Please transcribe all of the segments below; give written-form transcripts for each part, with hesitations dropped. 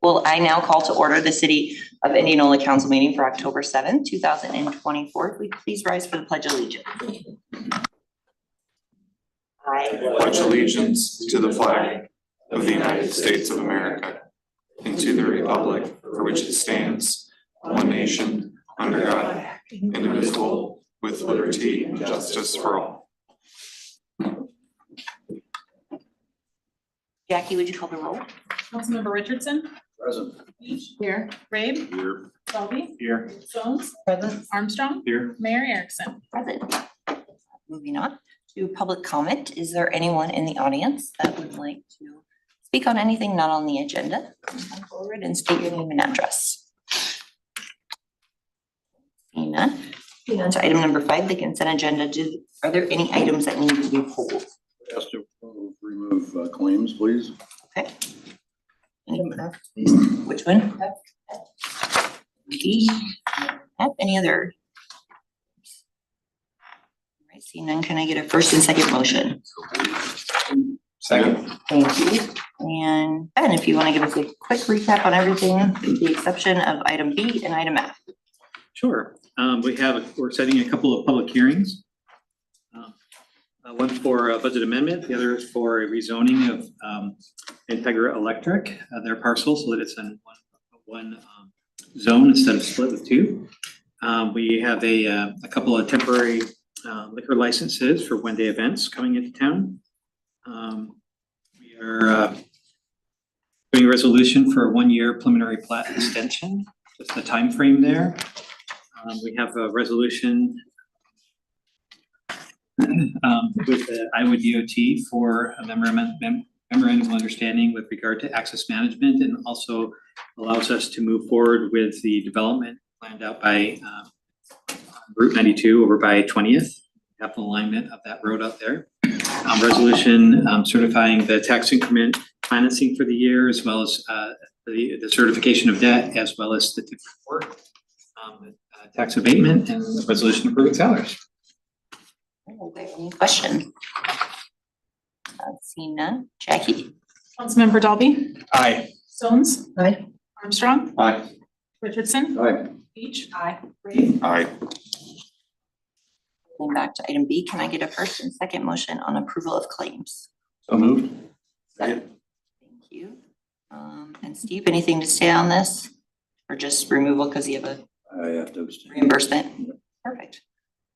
Well, I now call to order the City of Indianola Council meeting for October 7th, 2024. If we please rise for the Pledge of Allegiance. I pledge allegiance to the flag of the United States of America and to the republic for which it stands, one nation, under God, indivisible, with liberty and justice for all. Jackie, would you call the roll? Councilmember Richardson. Present. Beach. Here. Rabe. Here. Selby. Here. Jones. Present. Armstrong. Here. Mayor Erickson. Present. Moving on to public comment. Is there anyone in the audience that would like to speak on anything not on the agenda? Come forward and state your name and address. Seeing none. Moving on to item number 5, the consent agenda. Are there any items that need to be pulled? Ask to remove claims, please. Okay. Which one? E. F. Any other? All right, seeing none, can I get a first and second motion? Second. Thank you. And Ben, if you want to give us a quick recap on everything, with the exception of item B and item F. Sure. We're setting a couple of public hearings. One for a budget amendment, the other is for a rezoning of Integra Electric, their parcel, so that it's in one zone instead of split with two. We have a couple of temporary liquor licenses for one-day events coming into town. We are doing a resolution for a 1-year preliminary plat extension, just the time frame there. We have a resolution with the Iowa DOT for a memorandum of understanding with regard to access management, and also allows us to move forward with the development planned out by Route 92 over by 20th, capital alignment of that road out there. Resolution certifying the tax increment financing for the year, as well as the certification of debt, as well as the tip report, tax abatement, and the resolution approving salaries. Any questions? Seeing none. Jackie? Councilmember Dalby. Aye. Jones. Aye. Armstrong. Aye. Richardson. Aye. Beach. Aye. Rabe. Aye. Going back to item B, can I get a first and second motion on approval of claims? So moved. Thank you. And Steve, anything to say on this? Or just removal because you have a I have to abstain. reimbursement? Perfect.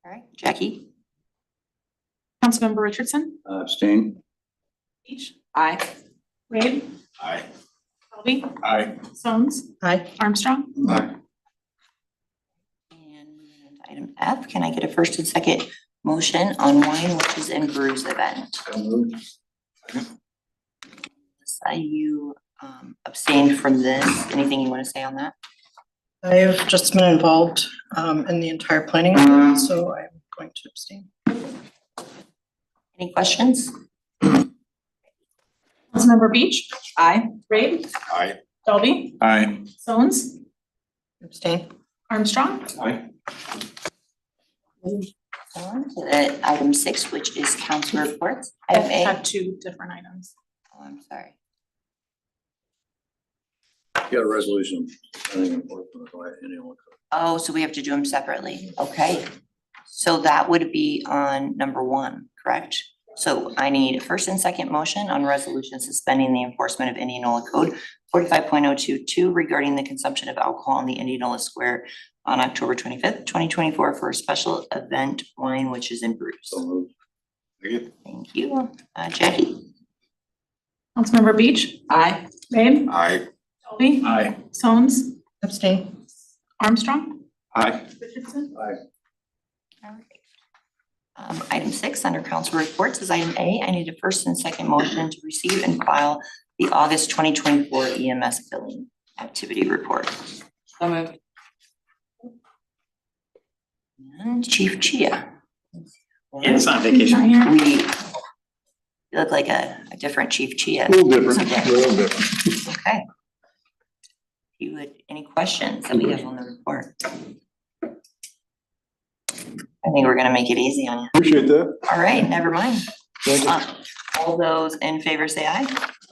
All right, Jackie? Councilmember Richardson. Abstain. Beach. Aye. Rabe. Aye. Selby. Aye. Jones. Aye. Armstrong. Aye. And moving on to item F, can I get a first and second motion on wine, witches, and brews event? So moved. Melissa, you abstained from this. Anything you want to say on that? I've just been involved in the entire planning, of it, so I'm going to abstain. Any questions? Councilmember Beach. Aye. Rabe. Aye. Dalby. Aye. Jones. Abstain. Armstrong. Aye. On to item 6, which is council reports. I Item A. have 2 different items. Oh, I'm sorry. Got a resolution. Enforcement of Indianola code. Oh, so we have to do them separately. Okay. So that would be on number 1, correct? So I need a first and second motion on resolution suspending the enforcement of Indianola Code 45.022 regarding the consumption of alcohol in the Indianola Square on October 25th, 2024 for a special event wine, witches, and brews. So moved. Thank you. Jackie? Councilmember Beach. Aye. Rabe. Aye. Dalby. Aye. Jones. Abstain. Armstrong. Aye. Richardson. Aye. All right. Item 6 under council reports is item A. I need a first and second motion to receive and file the August 2024 EMS billing activity report. So moved. And Chief Chia. It's on vacation. We look like a different Chief Chia. A little different, Okay. a little different. Okay. You would, any questions that we have on the report? I think we're gonna make it easy on you. Appreciate that. All right, never mind. Thank you. All those in favor say aye.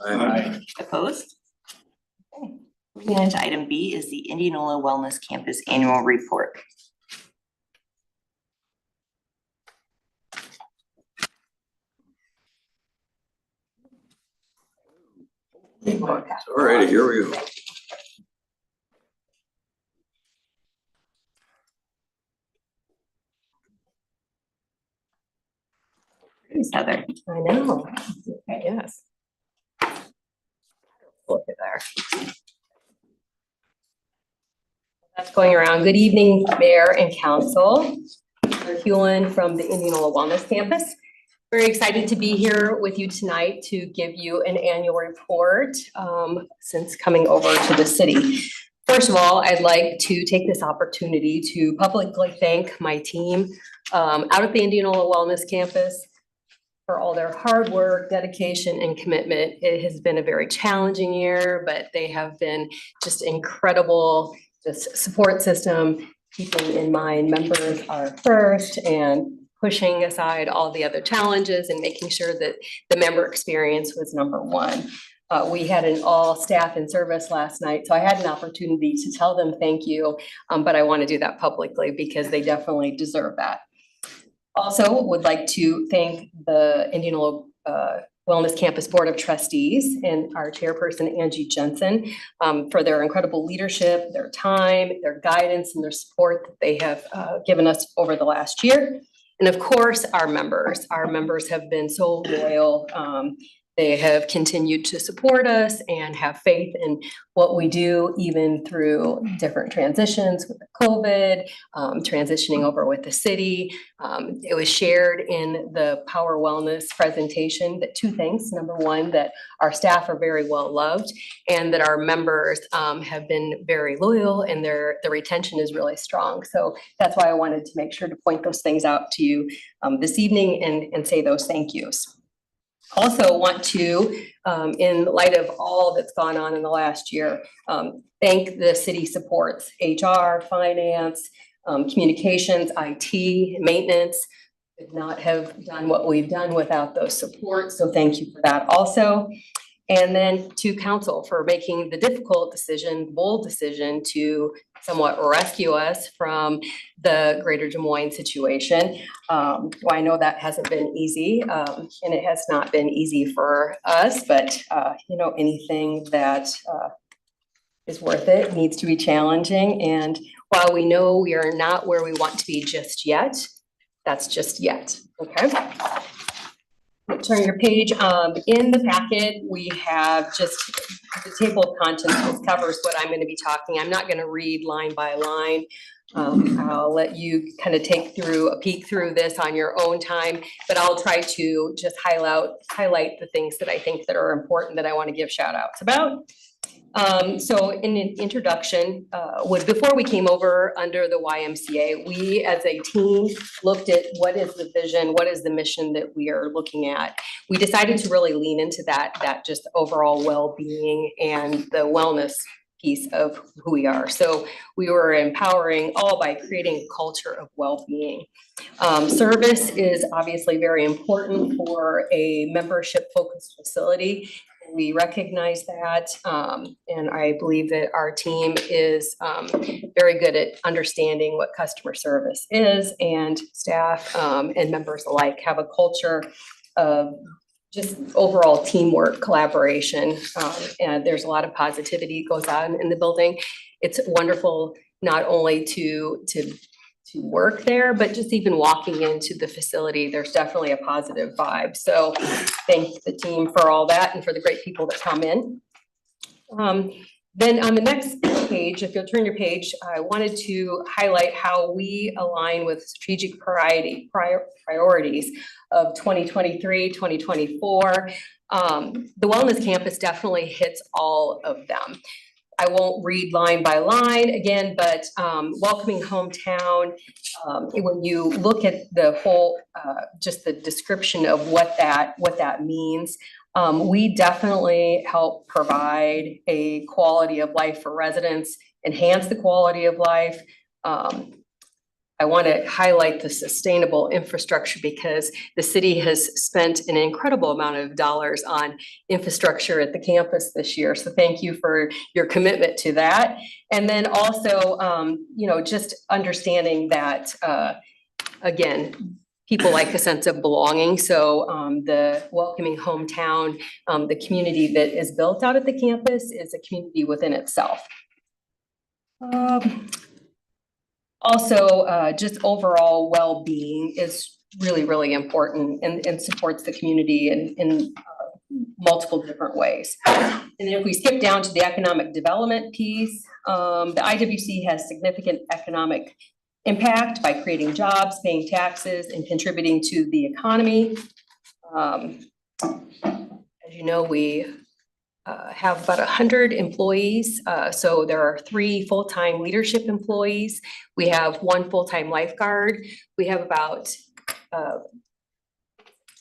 Aye. Opposed? Okay, Moving on to item B is the Indianola Wellness Campus Annual Report. All righty, here we go. Thanks, Heather. I know. Okay, yes. Look at there. That's going around. Good evening, Mayor and Council. Heather Hewlin from the Indianola Wellness Campus. Very excited to be here with you tonight to give you an annual report since coming over to the city. First of all, I'd like to take this opportunity to publicly thank my team out at the Indianola Wellness Campus for all their hard work, dedication, and commitment. It has been a very challenging year, but they have been just incredible, just support system, keeping in mind members are first and pushing aside all the other challenges and making sure that the member experience was number one. We had an all staff in service last night, so I had an opportunity to tell them thank you, but I want to do that publicly because they definitely deserve that. Also, would like to thank the Indianola Wellness Campus Board of Trustees and our chairperson, Angie Jensen, for their incredible leadership, their time, their guidance, and their support that they have given us over the last year. And of course, our members. Our members have been so loyal. They have continued to support us and have faith in what we do, even through different transitions with COVID, transitioning over with the city. It was shared in the Power Wellness presentation that two things. Number one, that our staff are very well loved and that our members have been very loyal and the retention is really strong. So that's why I wanted to make sure to point those things out to you this evening and say those thank yous. Also want to, in light of all that's gone on in the last year, thank the city supports, HR, finance, communications, IT, maintenance. Could not have done what we've done without those supports, so thank you for that also. And then to council for making the difficult decision, bold decision to somewhat rescue us from the Greater Des Moines situation. Well, I know that hasn't been easy, and it has not been easy for us, but you know, anything that is worth it needs to be challenging. And while we know we are not where we want to be just yet, that's just yet, okay? Turn your page. In the packet, we have just the table of contents that covers what I'm going to be talking. I'm not going to read line by line. I'll let you kind of take a peek through this on your own time, but I'll try to just highlight the things that I think that are important that I want to give shout outs about. So in an introduction, before we came over under the YMCA, we as a team looked at what is the vision, what is the mission that we are looking at. We decided to really lean into that just overall well-being and the wellness piece of who we are. So we were empowering all by creating a culture of well-being. Service is obviously very important for a membership-focused facility. We recognize that, and I believe that our team is very good at understanding what customer service is, and staff and members alike have a culture of just overall teamwork, collaboration, and there's a lot of positivity goes on in the building. It's wonderful not only to work there, but just even walking into the facility, there's definitely a positive vibe. So thank the team for all that and for the great people that come in. Then on the next page, if you'll turn your page, I wanted to highlight how we align with strategic priorities of 2023, 2024. The Wellness Campus definitely hits all of them. I won't read line by line again, but welcoming hometown, when you look at the whole, just the description of what that means, we definitely help provide a quality of life for residents, enhance the quality of life. I want to highlight the sustainable infrastructure because the city has spent an incredible amount of dollars on infrastructure at the campus this year. So thank you for your commitment to that. And then also, just understanding that, again, people like a sense of belonging. So the welcoming hometown, the community that is built out at the campus is a community within itself. Also, just overall well-being is really, really important and supports the community in multiple different ways. And then if we skip down to the economic development piece, the IWC has significant economic impact by creating jobs, paying taxes, and contributing to the economy. As you know, we have about 100 employees. So there are 3 full-time leadership employees. We have 1 full-time lifeguard. We have about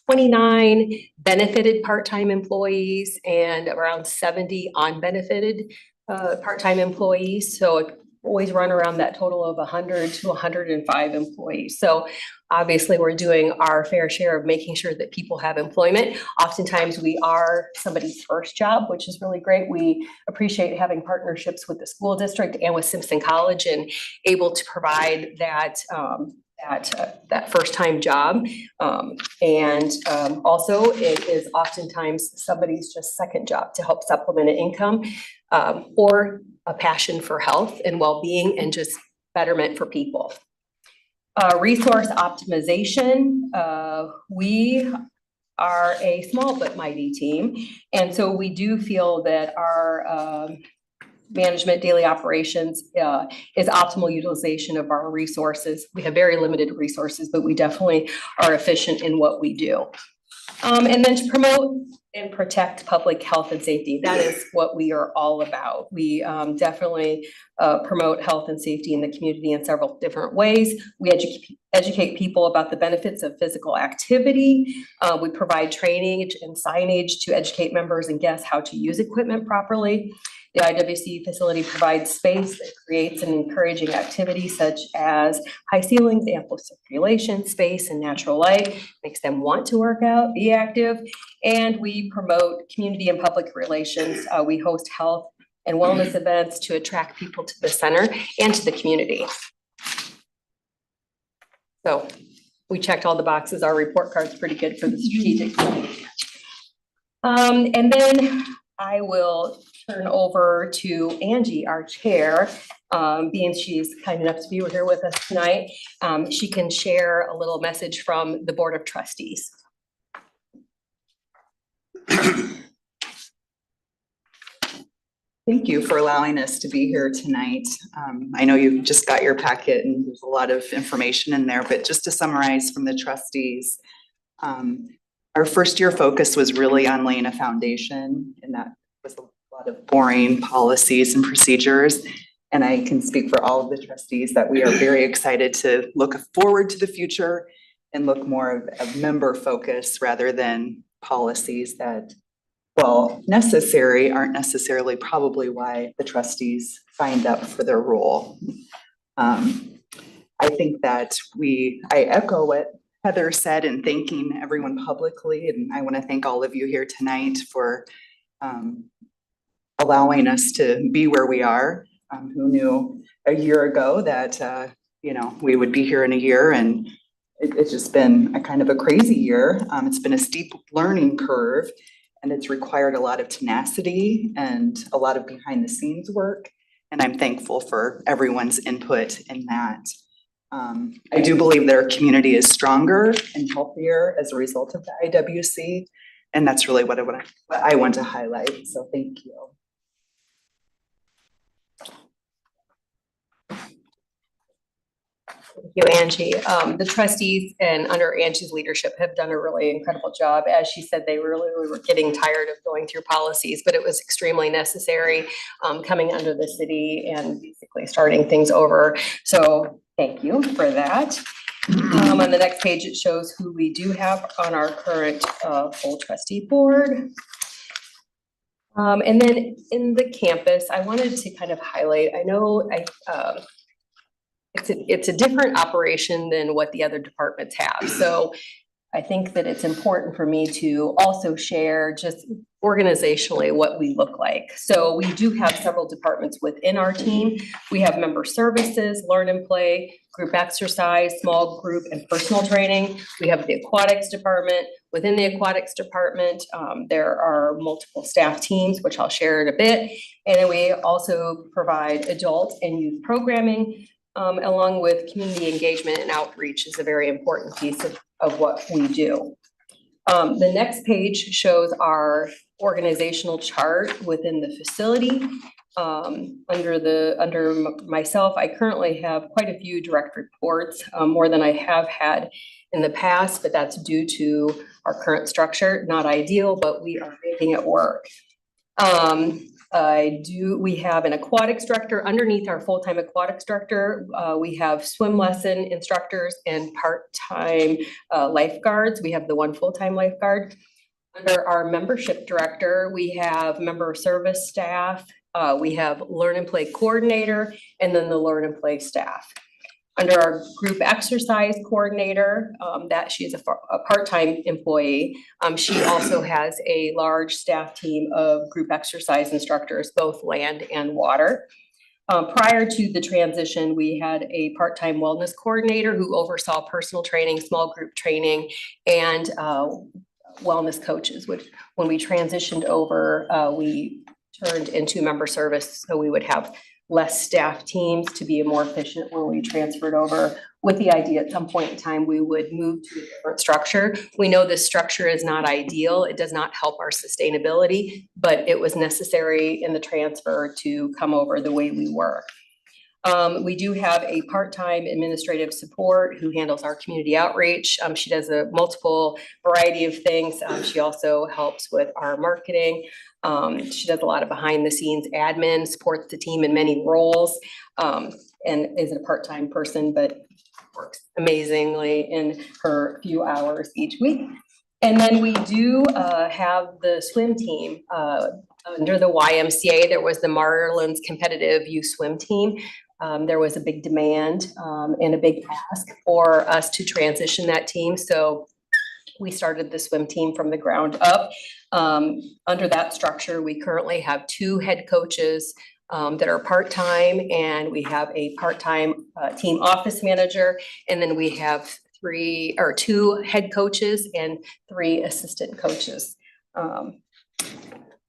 29 benefited part-time employees and around 70 unbenefited part-time employees. So always run around that total of 100 to 105 employees. So obviously we're doing our fair share of making sure that people have employment. Oftentimes we are somebody's first job, which is really great. We appreciate having partnerships with the school district and with Simpson College and able to provide that that first time job. Also it is oftentimes somebody's just second job to help supplement an income or a passion for health and well-being and just betterment for people. Resource optimization. We are a small but mighty team. And so we do feel that our management daily operations is optimal utilization of our resources. We have very limited resources, but we definitely are efficient in what we do. And then to promote and protect public health and safety. That is what we are all about. We definitely promote health and safety in the community in several different ways. We educate people about the benefits of physical activity. We provide training and signage to educate members and guests how to use equipment properly. The IWC facility provides space that creates an encouraging activity such as high ceilings, ample circulation, space, and natural light, makes them want to work out, be active. And we promote community and public relations. We host health and wellness events to attract people to the center and to the community. So we checked all the boxes. Our report card's pretty good for the strategic planning. And then I will turn over to Angie, our chair, being she's kind enough to be here with us tonight. She can share a little message from the Board of Trustees. Thank you for allowing us to be here tonight. I know you just got your packet and there's a lot of information in there, but just to summarize from the trustees, our first year focus was really on laying a foundation, and that was a lot of boring policies and procedures. And I can speak for all of the trustees that we are very excited to look forward to the future and look more of member focus rather than policies that, while necessary, aren't necessarily probably why the trustees signed up for their role. I think that I echo what Heather said in thanking everyone publicly, and I want to thank all of you here tonight for allowing us to be where we are. Who knew a year ago that we would be here in a year, and it's just been a kind of a crazy year. It's been a steep learning curve, and it's required a lot of tenacity and a lot of behind the scenes work. And I'm thankful for everyone's input in that. I do believe that our community is stronger and healthier as a result of the IWC. And that's really what I want to highlight. So thank you. Thank you, Angie. The trustees and under Angie's leadership have done a really incredible job. As she said, they really were getting tired of going through policies, but it was extremely necessary coming under the city and basically starting things over. So thank you for that. On the next page, it shows who we do have on our current full trustee board. And then in the campus, I wanted to kind of highlight, I know it's a different operation than what the other departments have. So I think that it's important for me to also share just organizationally what we look like. So we do have several departments within our team. We have member services, learn and play, group exercise, small group and personal training. We have the aquatics department. Within the aquatics department, there are multiple staff teams, which I'll share in a bit. And then we also provide adult and youth programming, along with community engagement and outreach is a very important piece of what we do. The next page shows our organizational chart within the facility. Under myself, I currently have quite a few direct reports, more than I have had in the past, but that's due to our current structure. Not ideal, but we are making it work. We have an aquatics director. Underneath our full-time aquatics director, we have swim lesson instructors and part-time lifeguards. We have the one full-time lifeguard. Under our membership director, we have member service staff. We have learn and play coordinator, and then the learn and play staff. Under our group exercise coordinator, that she's a part-time employee. She also has a large staff team of group exercise instructors, both land and water. Prior to the transition, we had a part-time wellness coordinator who oversaw personal training, small group training, and wellness coaches, which when we transitioned over, we turned into member service, so we would have less staff teams to be more efficient when we transferred over, with the idea at some point in time we would move to a different structure. We know this structure is not ideal. It does not help our sustainability, but it was necessary in the transfer to come over the way we were. We do have a part-time administrative support who handles our community outreach. She does a multiple variety of things. She also helps with our marketing. She does a lot of behind the scenes admin, supports the team in many roles, and is a part-time person, but works amazingly in her few hours each week. And then we do have the swim team. Under the YMCA, there was the Marlins competitive youth swim team. There was a big demand and a big ask for us to transition that team. So we started the swim team from the ground up. Under that structure, we currently have 2 head coaches that are part-time, and we have a part-time team office manager, and then we have 2 head coaches and 3 assistant coaches.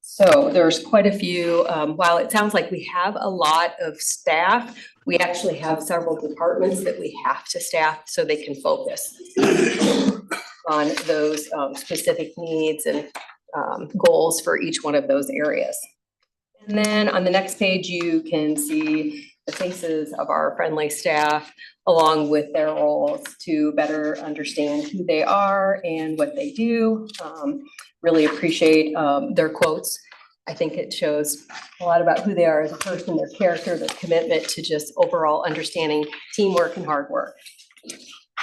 So there's quite a few, while it sounds like we have a lot of staff, we actually have several departments that we have to staff so they can focus on those specific needs and goals for each one of those areas. And then on the next page, you can see the faces of our friendly staff along with their roles to better understand who they are and what they do. Really appreciate their quotes. I think it shows a lot about who they are as a person, their character, their commitment to just overall understanding teamwork and hard work.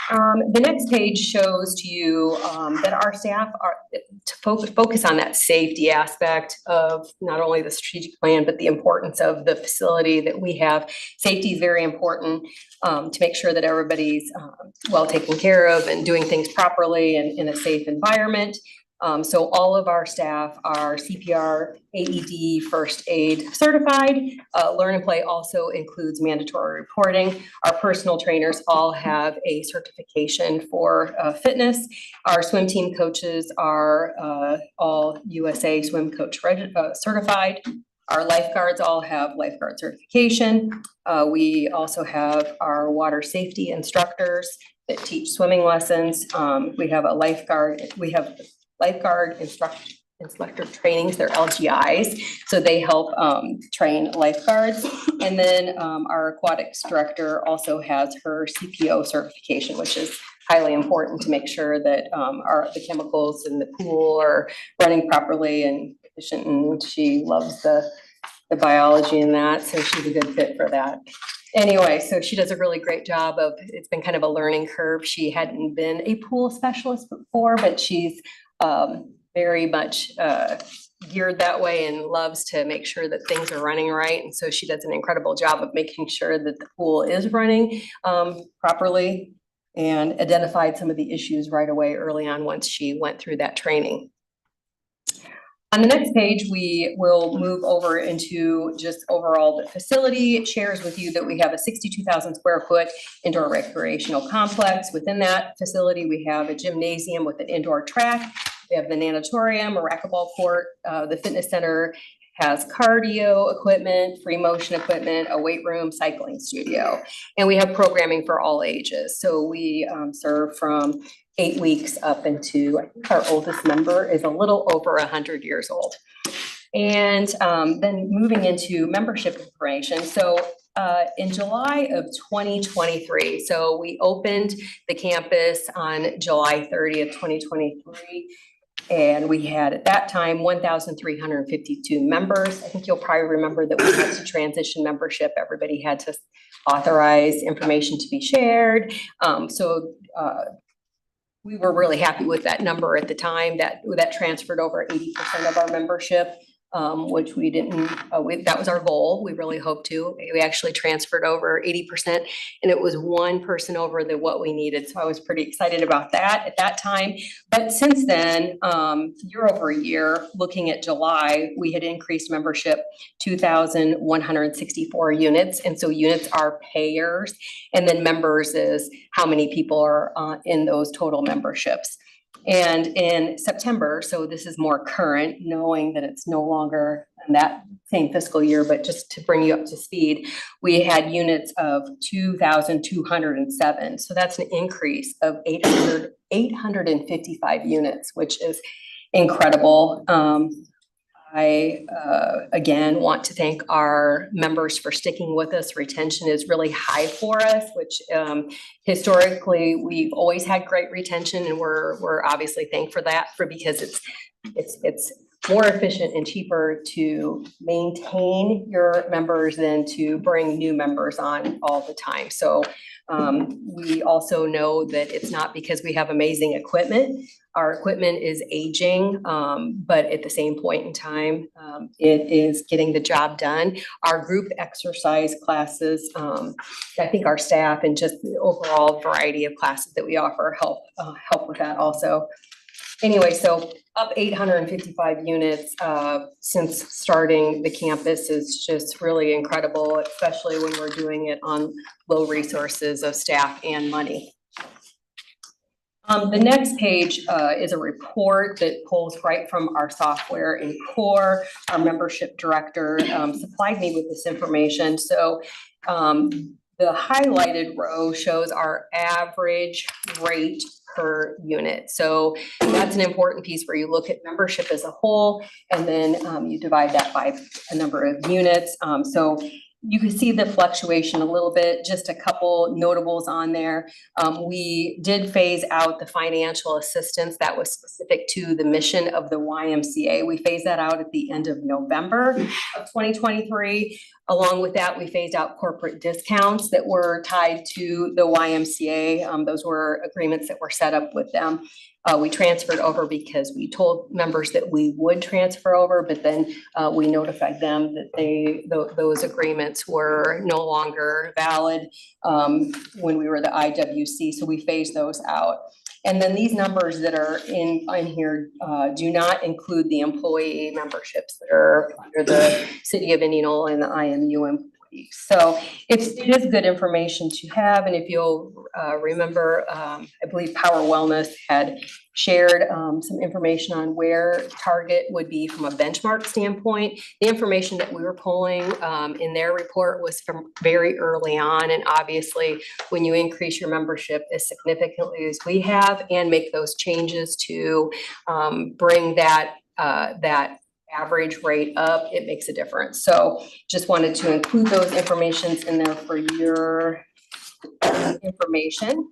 The next page shows to you that our staff are to focus on that safety aspect of not only the strategic plan, but the importance of the facility that we have. Safety is very important to make sure that everybody's well taken care of and doing things properly and in a safe environment. So all of our staff are CPR, AED, first aid certified. Learn and Play also includes mandatory reporting. Our personal trainers all have a certification for fitness. Our swim team coaches are all USA Swim Coach certified. Our lifeguards all have lifeguard certification. We also have our water safety instructors that teach swimming lessons. We have a lifeguard. We have lifeguard instructor trainings, they're LGIs, so they help train lifeguards. And then our aquatics director also has her CPO certification, which is highly important to make sure that the chemicals in the pool are running properly and efficient, and she loves the biology in that, so she's a good fit for that. Anyway, so she does a really great job of, it's been kind of a learning curve. She hadn't been a pool specialist before, but she's very much geared that way and loves to make sure that things are running right. And so she does an incredible job of making sure that the pool is running properly, and identified some of the issues right away early on once she went through that training. On the next page, we will move over into just overall the facility. It shares with you that we have a 62,000 square foot indoor recreational complex. Within that facility, we have a gymnasium with an indoor track. We have the natatorium, a racquetball court. The fitness center has cardio equipment, free motion equipment, a weight room, cycling studio. And we have programming for all ages. So we serve from 8 weeks up into, I think our oldest member is a little over 100 years old. And then moving into membership information. So in July of 2023, so we opened the campus on July 30th, 2023. And we had at that time 1,352 members. I think you'll probably remember that we had to transition membership. Everybody had to authorize information to be shared. We were really happy with that number at the time. That transferred over 80% of our membership, which we didn't, that was our goal. We really hoped to. We actually transferred over 80%, and it was one person over than what we needed. So I was pretty excited about that at that time. But since then, year over year, looking at July, we had increased membership 2,164 units. And so units are payers, and then members is how many people are in those total memberships. And in September, so this is more current, knowing that it's no longer in that same fiscal year, but just to bring you up to speed, we had units of 2,207. So that's an increase of 855 units, which is incredible. I, again, want to thank our members for sticking with us. Retention is really high for us, which historically we've always had great retention, and we're obviously thankful for that, because it's more efficient and cheaper to maintain your members than to bring new members on all the time. So we also know that it's not because we have amazing equipment. Our equipment is aging, but at the same point in time, it is getting the job done. Our group exercise classes, I think our staff and just the overall variety of classes that we offer help with that also. Anyway, so up 855 units since starting the campus is just really incredible, especially when we're doing it on low resources of staff and money. The next page is a report that pulls right from our software in Core. Our membership director supplied me with this information. So the highlighted row shows our average rate per unit. So that's an important piece where you look at membership as a whole, and then you divide that by a number of units. So you can see the fluctuation a little bit, just a couple notables on there. We did phase out the financial assistance that was specific to the mission of the YMCA. We phased that out at the end of November of 2023. Along with that, we phased out corporate discounts that were tied to the YMCA. Those were agreements that were set up with them. We transferred over because we told members that we would transfer over, but then we notified them that those agreements were no longer valid when we were the IWC, so we phased those out. And then these numbers that are in here do not include the employee memberships that are under the City of Indianola and the IMU employees. So it is good information to have. And if you'll remember, I believe Power Wellness had shared some information on where Target would be from a benchmark standpoint. The information that we were pulling in their report was from very early on. And obviously, when you increase your membership as significantly as we have and make those changes to bring that average rate up, it makes a difference. So just wanted to include those informations in there for your information.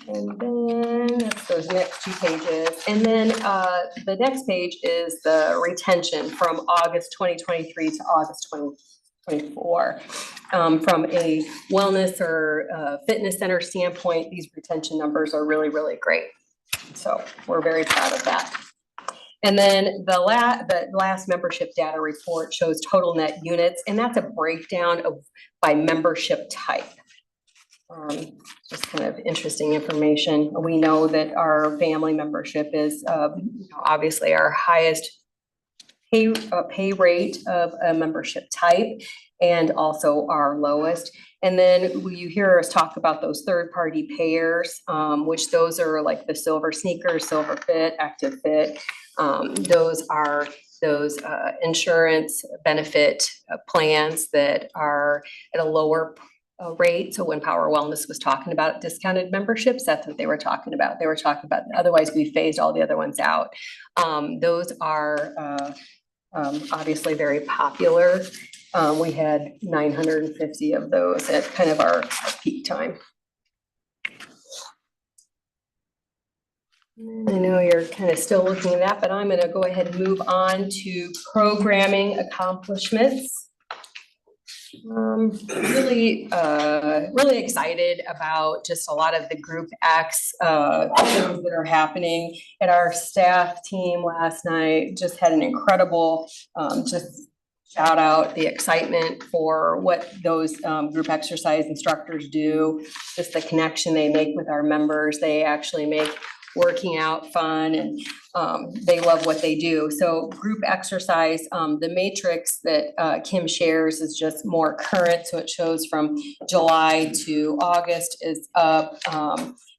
And then that's those next two pages. And then the next page is the retention from August 2023 to August 2024. From a wellness or fitness center standpoint, these retention numbers are really, really great. So we're very proud of that. And then the last membership data report shows total net units, and that's a breakdown of by membership type. Just kind of interesting information. We know that our family membership is obviously our highest pay rate of a membership type, and also our lowest. And then you hear us talk about those third-party payers, which those are like the Silver Sneakers, Silver Fit, Active Fit. Those are those insurance benefit plans that are at a lower rate. So when Power Wellness was talking about discounted memberships, that's what they were talking about. They were talking about, otherwise we phased all the other ones out. Those are obviously very popular. We had 950 of those at kind of our peak time. I know you're kind of still looking at that, but I'm going to go ahead and move on to programming accomplishments. Really excited about just a lot of the Group X things that are happening at our staff team last night. Just had an incredible, just shout out the excitement for what those group exercise instructors do, just the connection they make with our members. They actually make working out fun, and they love what they do. So group exercise, the matrix that Kim shares is just more current. So it shows from July to August is up.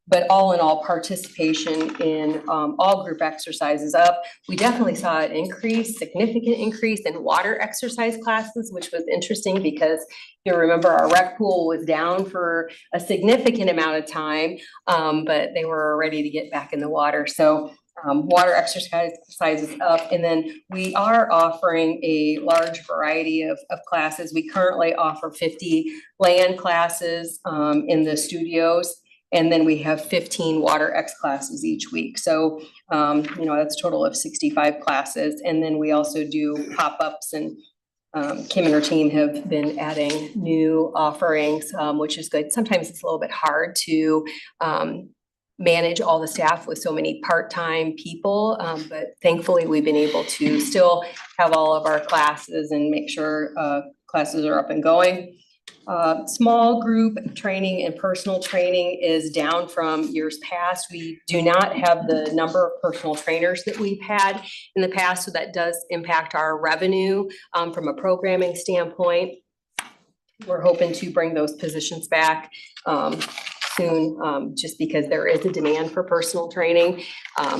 But all in all, participation in all group exercises up. We definitely saw an increase, significant increase in water exercise classes, which was interesting because you remember our rec pool was down for a significant amount of time, but they were ready to get back in the water. So water exercises up. And then we are offering a large variety of classes. We currently offer 50 land classes in the studios. And then we have 15 water X classes each week. So, that's a total of 65 classes. And then we also do pop-ups, and Kim and her team have been adding new offerings, which is good. Sometimes it's a little bit hard to manage all the staff with so many part-time people, but thankfully we've been able to still have all of our classes and make sure classes are up and going. Small group training and personal training is down from years past. We do not have the number of personal trainers that we've had in the past, so that does impact our revenue from a programming standpoint. We're hoping to bring those positions back soon, just because there is a demand for personal training.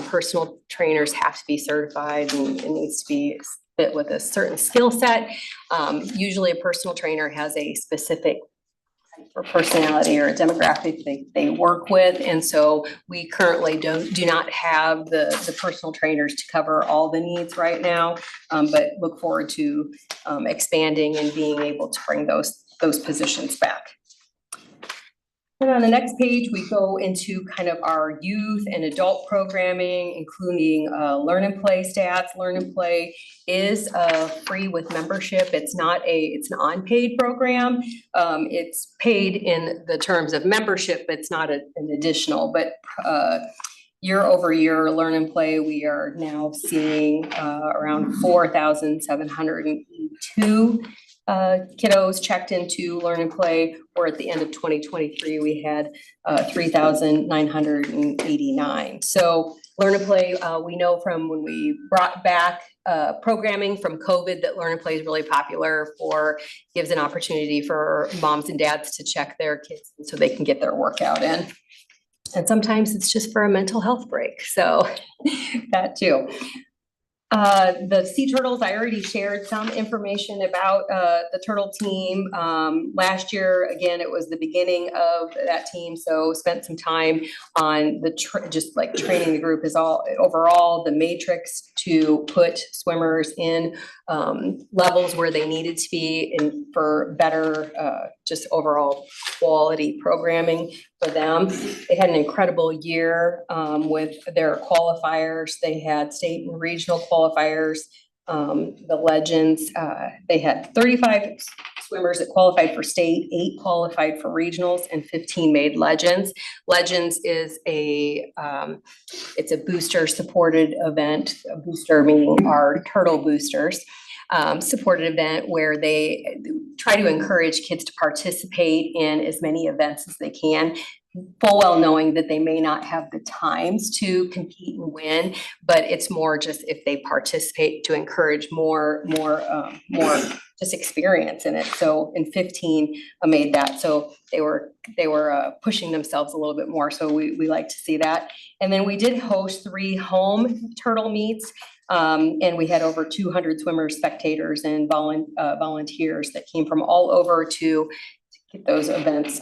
Personal trainers have to be certified, and it needs to be fit with a certain skill set. Usually a personal trainer has a specific or personality or a demographic they work with. And so we currently do not have the personal trainers to cover all the needs right now, but look forward to expanding and being able to bring those positions back. And on the next page, we go into kind of our youth and adult programming, including Learn and Play stats. Learn and Play is free with membership. It's an unpaid program. It's paid in the terms of membership, but it's not an additional. But year over year, Learn and Play, we are now seeing around 4,782 kiddos checked into Learn and Play, or at the end of 2023, we had 3,989. So Learn and Play, we know from when we brought back programming from COVID that Learn and Play is really popular gives an opportunity for moms and dads to check their kids so they can get their workout in. And sometimes it's just for a mental health break. So that too. The Sea Turtles, I already shared some information about the turtle team. Last year, again, it was the beginning of that team, so spent some time on just like training the group is all overall, the matrix to put swimmers in levels where they needed to be and for better just overall quality programming for them. They had an incredible year with their qualifiers. They had state and regional qualifiers, the legends. They had 35 swimmers that qualified for state, 8 qualified for regionals, and 15 made Legends. Legends is it's a booster supported event, a booster meaning our turtle boosters. Supported event where they try to encourage kids to participate in as many events as they can, full well knowing that they may not have the times to compete and win, but it's more just if they participate to encourage more just experience in it. So in 15 made that, so they were pushing themselves a little bit more. So we like to see that. And then we did host 3 home turtle meets. And we had over 200 swimmers, spectators, and volunteers that came from all over to get those events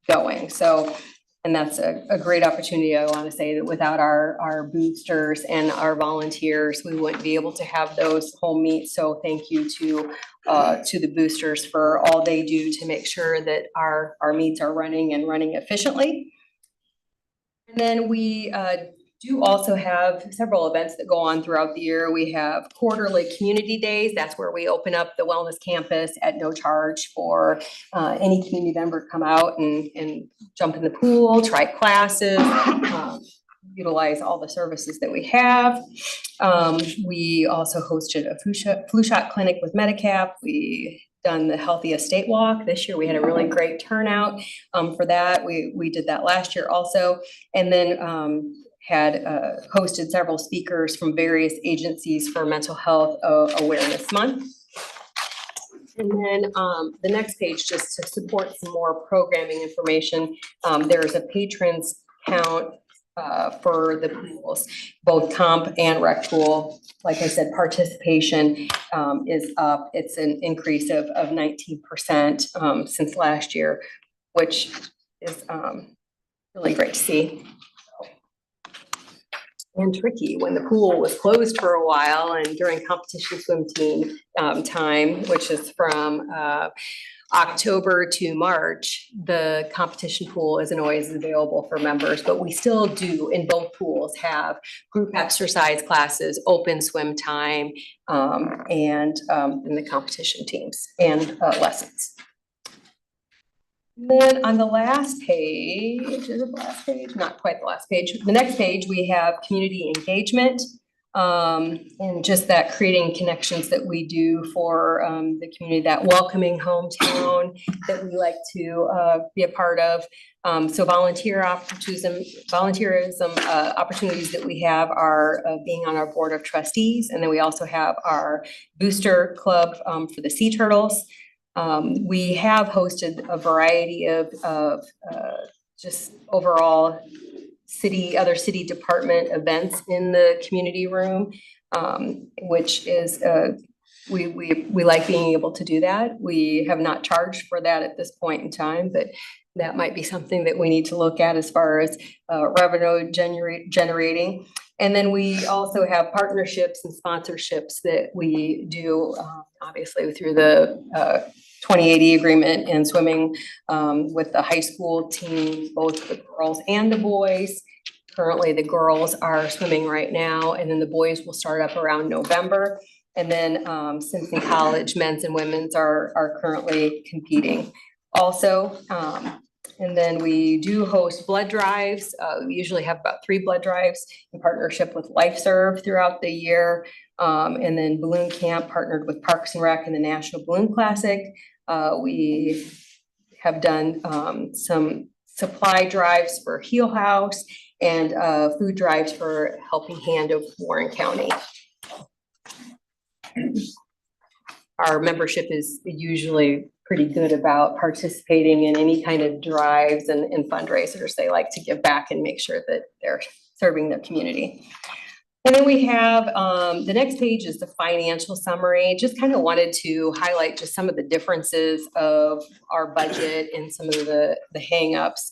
going. So, and that's a great opportunity. I want to say that without our boosters and our volunteers, we wouldn't be able to have those home meets. So thank you to the boosters for all they do to make sure that our meets are running efficiently. And then we do also have several events that go on throughout the year. We have quarterly community days. That's where we open up the wellness campus at no charge for any community member to come out and jump in the pool, try classes, utilize all the services that we have. We also hosted a flu shot clinic with Medicap. We done the Healthy Estate Walk. This year we had a really great turnout for that. We did that last year also. And then had hosted several speakers from various agencies for Mental Health Awareness Month. And then the next page, just to support some more programming information, there's a patrons count for the pools, both comp and rec pool. Like I said, participation is up. It's an increase of 19% since last year, which is really great to see. And tricky when the pool was closed for a while and during competition swim team time, which is from October to March, the competition pool isn't always available for members, but we still do in both pools have group exercise classes, open swim time, and in the competition teams and lessons. Then on the last page, is it the last page? Not quite the last page. The next page, we have community engagement and just that creating connections that we do for the community, that welcoming hometown that we like to be a part of. So volunteerism opportunities that we have are being on our board of trustees. And then we also have our booster club for the sea turtles. We have hosted a variety of just overall other city department events in the community room, which is we like being able to do that. We have not charged for that at this point in time, but that might be something that we need to look at as far as revenue generating. And then we also have partnerships and sponsorships that we do, obviously through the 2080 agreement and swimming with the high school team, both the girls and the boys. Currently, the girls are swimming right now, and then the boys will start up around November. And then Simpson College men's and women's are currently competing also. And then we do host blood drives. We usually have about 3 blood drives in partnership with LifeServe throughout the year. And then Balloon Camp partnered with Parks and Rec and the National Balloon Classic. We have done some supply drives for Heel House and food drives for Helping Hand of Warren County. Our membership is usually pretty good about participating in any kind of drives and fundraisers. They like to give back and make sure that they're serving their community. And then we have the next page is the financial summary. Just kind of wanted to highlight just some of the differences of our budget and some of the hangups.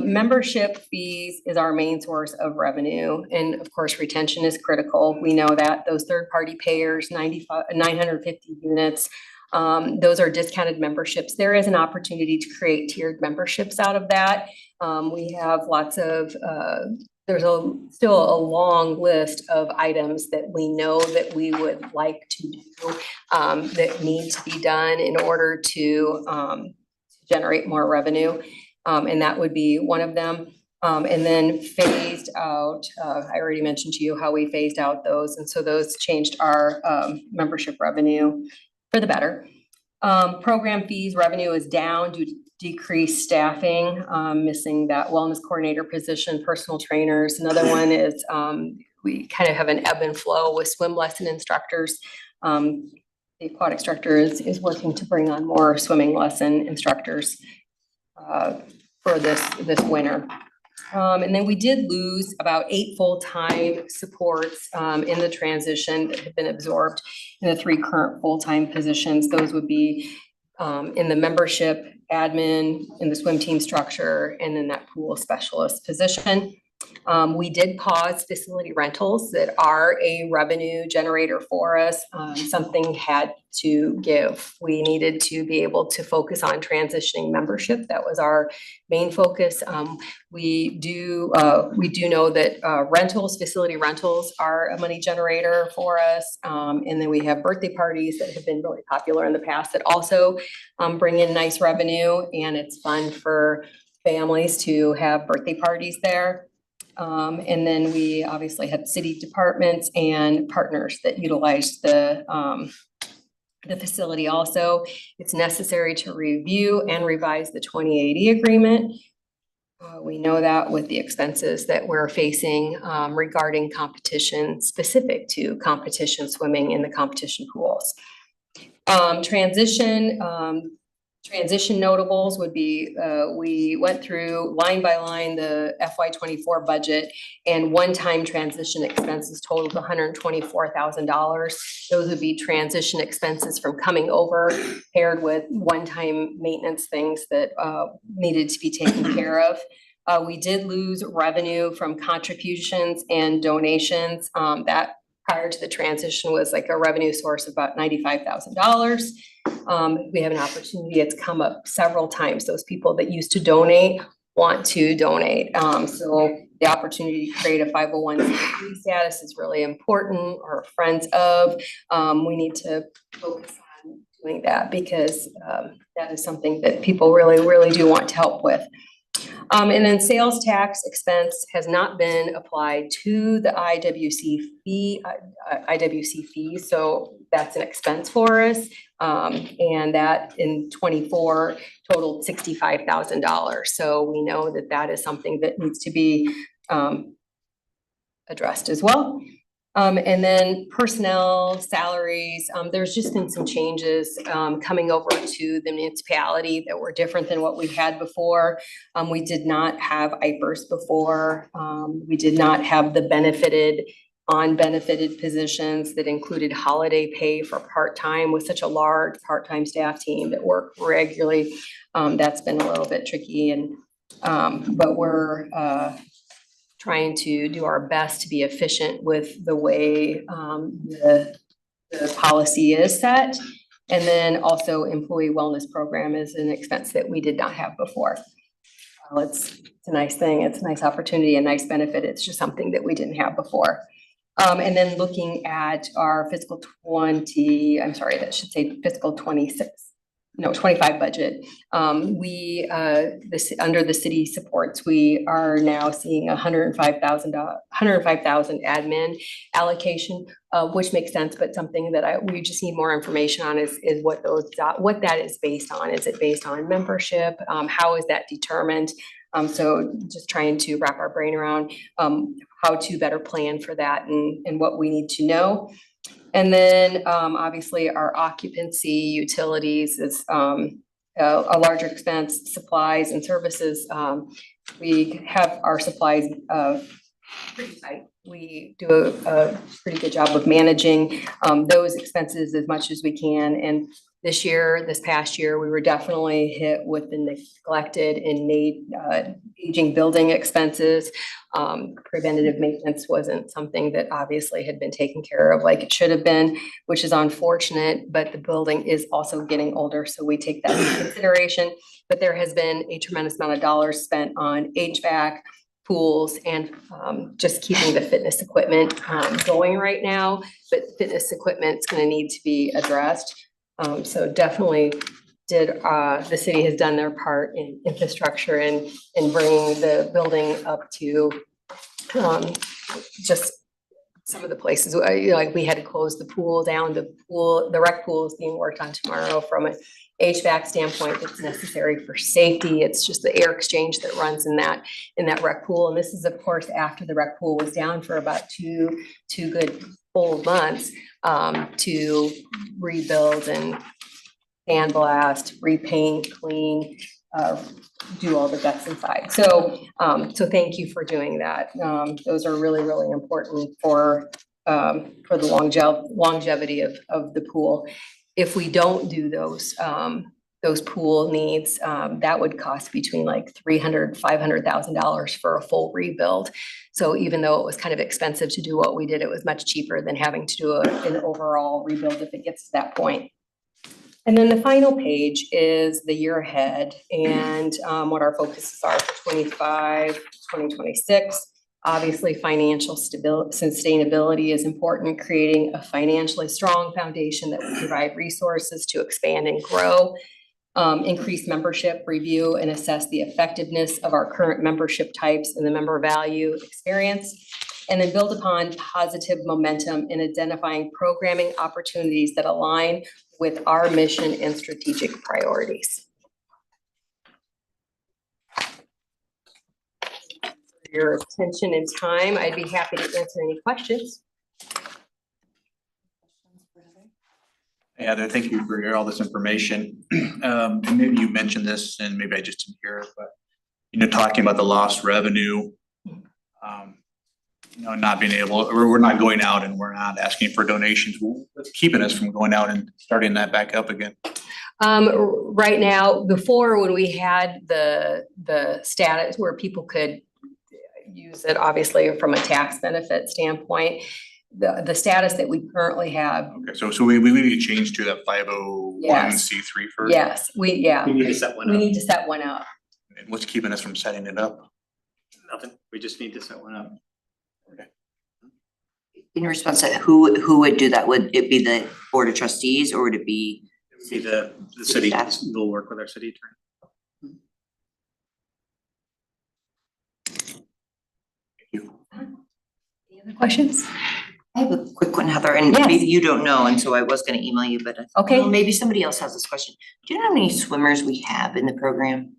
Membership fees is our main source of revenue. And of course, retention is critical. We know that those third-party payers, 950 units, those are discounted memberships. There is an opportunity to create tiered memberships out of that. We have lots of there's still a long list of items that we know that we would like to do that need to be done in order to generate more revenue. And that would be one of them. And then phased out, I already mentioned to you how we phased out those. And so those changed our membership revenue for the better. Program fees revenue is down due to decreased staffing, missing that wellness coordinator position, personal trainers. Another one is we kind of have an ebb and flow with swim lesson instructors. The aquatic instructor is working to bring on more swimming lesson instructors for this winter. And then we did lose about 8 full-time supports in the transition that have been absorbed in the 3 current full-time positions. Those would be in the membership, admin, in the swim team structure, and then that pool specialist position. We did pause facility rentals that are a revenue generator for us. Something had to give. We needed to be able to focus on transitioning membership. That was our main focus. We do know that rentals, facility rentals are a money generator for us. And then we have birthday parties that have been really popular in the past that also bring in nice revenue, and it's fun for families to have birthday parties there. And then we obviously have city departments and partners that utilize the facility also. It's necessary to review and revise the 2080 agreement. We know that with the expenses that we're facing regarding competition specific to competition swimming in the competition pools. Transition notables would be, we went through line by line the FY24 budget, and one-time transition expenses totaled $124,000. Those would be transition expenses from coming over paired with one-time maintenance things that needed to be taken care of. We did lose revenue from contributions and donations. That prior to the transition was like a revenue source of about $95,000. We have an opportunity, it's come up several times. Those people that used to donate want to donate. So the opportunity to create a 501c3 status is really important, or friends of. We need to focus on doing that because that is something that people really, really do want to help with. And then sales tax expense has not been applied to the IWC fee, so that's an expense for us. And that in 24 totaled $65,000. So we know that that is something that needs to be addressed as well. And then personnel, salaries, there's just been some changes coming over to the municipality that were different than what we had before. We did not have IFRS before. We did not have the unbenefited positions that included holiday pay for part-time with such a large part-time staff team that work regularly. That's been a little bit tricky, and but we're trying to do our best to be efficient with the way the policy is set. And then also employee wellness program is an expense that we did not have before. It's a nice thing. It's a nice opportunity, a nice benefit. It's just something that we didn't have before. And then looking at our fiscal 25 budget. Under the city supports, we are now seeing $105,000 admin allocation, which makes sense, but something that we just need more information on is what that is based on. Is it based on membership? How is that determined? So just trying to wrap our brain around how to better plan for that and what we need to know. And then obviously our occupancy utilities is a larger expense, supplies and services. We have our supplies pretty tight. We do a pretty good job of managing those expenses as much as we can. And this past year, we were definitely hit with the neglected and aging building expenses. Preventative maintenance wasn't something that obviously had been taken care of like it should have been, which is unfortunate, but the building is also getting older, so we take that into consideration. But there has been a tremendous amount of dollars spent on HVAC, pools and just keeping the fitness equipment going right now. But fitness equipment's gonna need to be addressed. So definitely the city has done their part in infrastructure and in bringing the building up to just some of the places, like we had to close the pool down, the rec pool is being worked on tomorrow from an HVAC standpoint that's necessary for safety. It's just the air exchange that runs in that rec pool. And this is of course after the rec pool was down for about two good full months to rebuild and sandblast, repaint, clean, do all the guts inside. So thank you for doing that. Those are really, really important for the longevity of the pool. If we don't do those pool needs, that would cost between like $300,000-$500,000 for a full rebuild. So even though it was kind of expensive to do what we did, it was much cheaper than having to do an overall rebuild if it gets to that point. And then the final page is the year ahead and what our focuses are for 25, 2026. Obviously, financial sustainability is important, creating a financially strong foundation that will provide resources to expand and grow, increase membership, review and assess the effectiveness of our current membership types and the member value experience, and then build upon positive momentum in identifying programming opportunities that align with our mission and strategic priorities. For your attention and time, I'd be happy to answer any questions. Heather, thank you for all this information. And maybe you mentioned this and maybe I just didn't hear it, but talking about the lost revenue, not being able, or we're not going out and we're not asking for donations. What's keeping us from going out and starting that back up again? Right now, before when we had the status where people could use it, obviously from a tax benefit standpoint, the status that we currently have. Okay, so we need to change to that 501c3 first? Yes, we need to set one We up. need to set one up. And what's keeping us from setting it up? Nothing. We just need to set one up. In response to who would do that? Would it be the Board of Trustees or would it be? It would be the city, staff? we'll work with our city attorney. Thank you. Any other questions? I have a quick one, Heather, and Yes. maybe you don't know, and so I was gonna email you, but Okay. well, maybe somebody else has this question. Do you know how many swimmers we have in the program?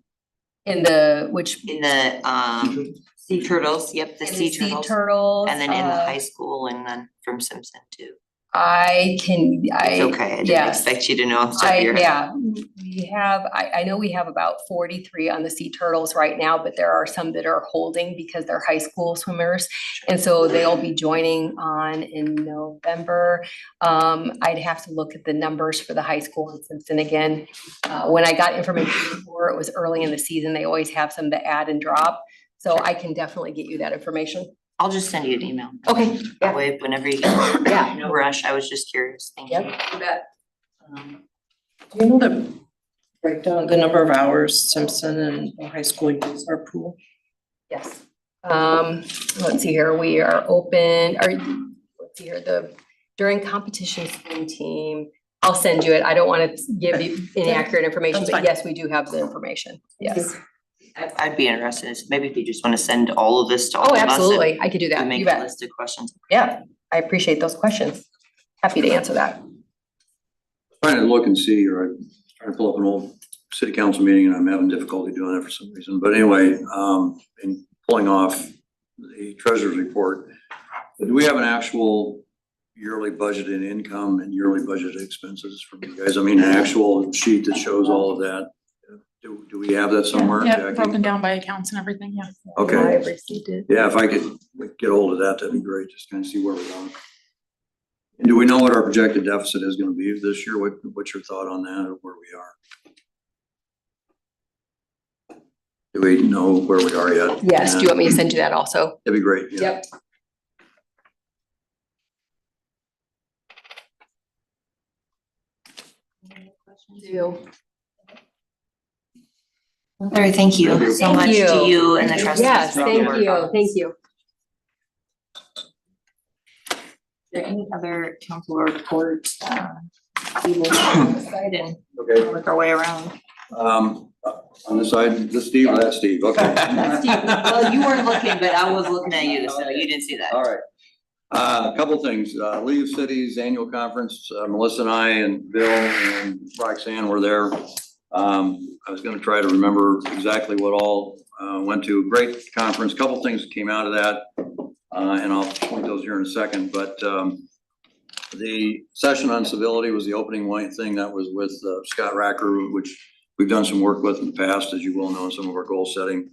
In the, which? In the sea turtles, yep, the in sea Sea turtles. turtles. And then in the high school and then from Simpson too. It's okay, I didn't yes. expect you to know off the top of your head. Yeah, we have, I know we have about 43 on the Sea Turtles right now, but there are some that are holding because they're high school swimmers. And so they'll be joining on in November. I'd have to look at the numbers for the high school in Simpson again. When I got information before, it was early in the season. They always have some to add and drop. So I can definitely get you that information. I'll just send you an email. Okay. That way, whenever you, Yeah. no rush, I was just curious, thank you. Yep, you bet. Do you know the breakdown, the number of hours Simpson and the high school use our pool? Yes. Let's see here, we are open, let's see here, during competition swim team, I'll send you it. I don't want to give you inaccurate information, That's but fine. yes, we do have the information. Yes. I'd be interested, maybe if you just wanna send all of this to all Oh, of us. and absolutely. I could do we that. Make You a bet. list of questions. Yeah, I appreciate those questions. Happy to answer that. Trying to look and see, or I'm trying to pull up an old city council meeting and I'm having difficulty doing that for some reason. But anyway, in pulling off the treasurer's report, do we have an actual yearly budgeted income and yearly budgeted expenses from you guys? I mean, an actual sheet that shows all of that. Do we have that somewhere? Yeah, Jackie? broken down by accounts and everything, yeah. Okay, I've received it. yeah, if I could get hold of that, that'd be great, just kind of see where we're going. And do we know what our projected deficit is gonna be this year? What's your thought on that, or where we are? Do we know where we are yet? Yes, do you want me to send you that also? That'd be great, yeah. Yep. Larry, thank you so Thank much to you. you and the trustees. Yes, for all the thank work you, on thank this. you. Is there any other council reports? We will decide and Okay, work our way around. on this side, this Steve or that Steve? Okay. Well, you weren't looking, but I was looking at you, so you didn't see that. All right. A couple things, League of Cities Annual Conference, Melissa and I and Bill and Roxanne were there. I was gonna try to remember exactly what all, went to. Great conference, couple things that came out of that. And I'll point those here in a second, but, the session on civility was the opening white thing that was with, Scott Racker, which we've done some work with in the past, as you well know, in some of our goal setting.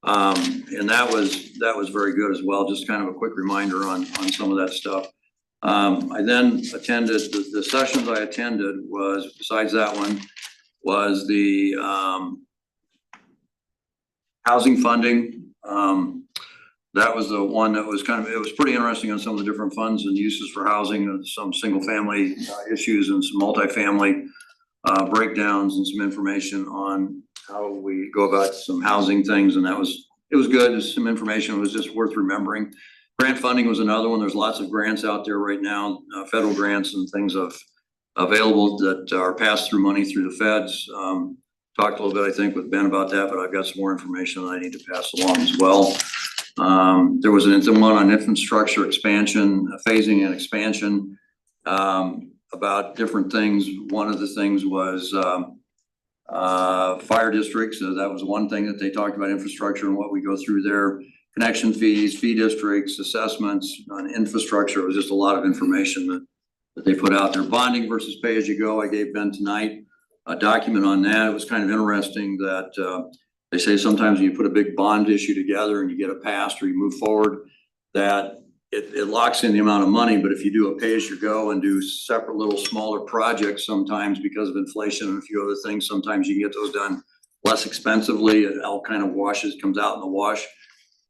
And that was very good as well, just kind of a quick reminder on some of that stuff. I then attended, the sessions I attended was, besides that one, was the, housing funding. That was the one that was kind of, it was pretty interesting on some of the different funds and uses for housing, and some single family issues and some multifamily breakdowns and some information on how we go about some housing things, and it was good. There's some information that was just worth remembering. Grant funding was another one. There's lots of grants out there right now, federal grants and things available that are pass-through money through the feds. Talked a little bit, I think, with Ben about that, but I've got some more information that I need to pass along as well. There was one on infrastructure expansion, phasing and expansion, about different things. One of the things was fire districts. So that was one thing that they talked about, infrastructure and what we go through there. Connection fees, fee districts, assessments on infrastructure. It was just a lot of information that they put out there. Bonding versus pay as you go. I gave Ben tonight a document on that. It was kind of interesting that they say sometimes when you put a big bond issue together and you get it passed or you move forward, that it locks in the amount of money, but if you do a pay as you go and do separate little smaller projects, sometimes because of inflation and a few other things, sometimes you can get those done less expensively. It all kind of comes out in the wash.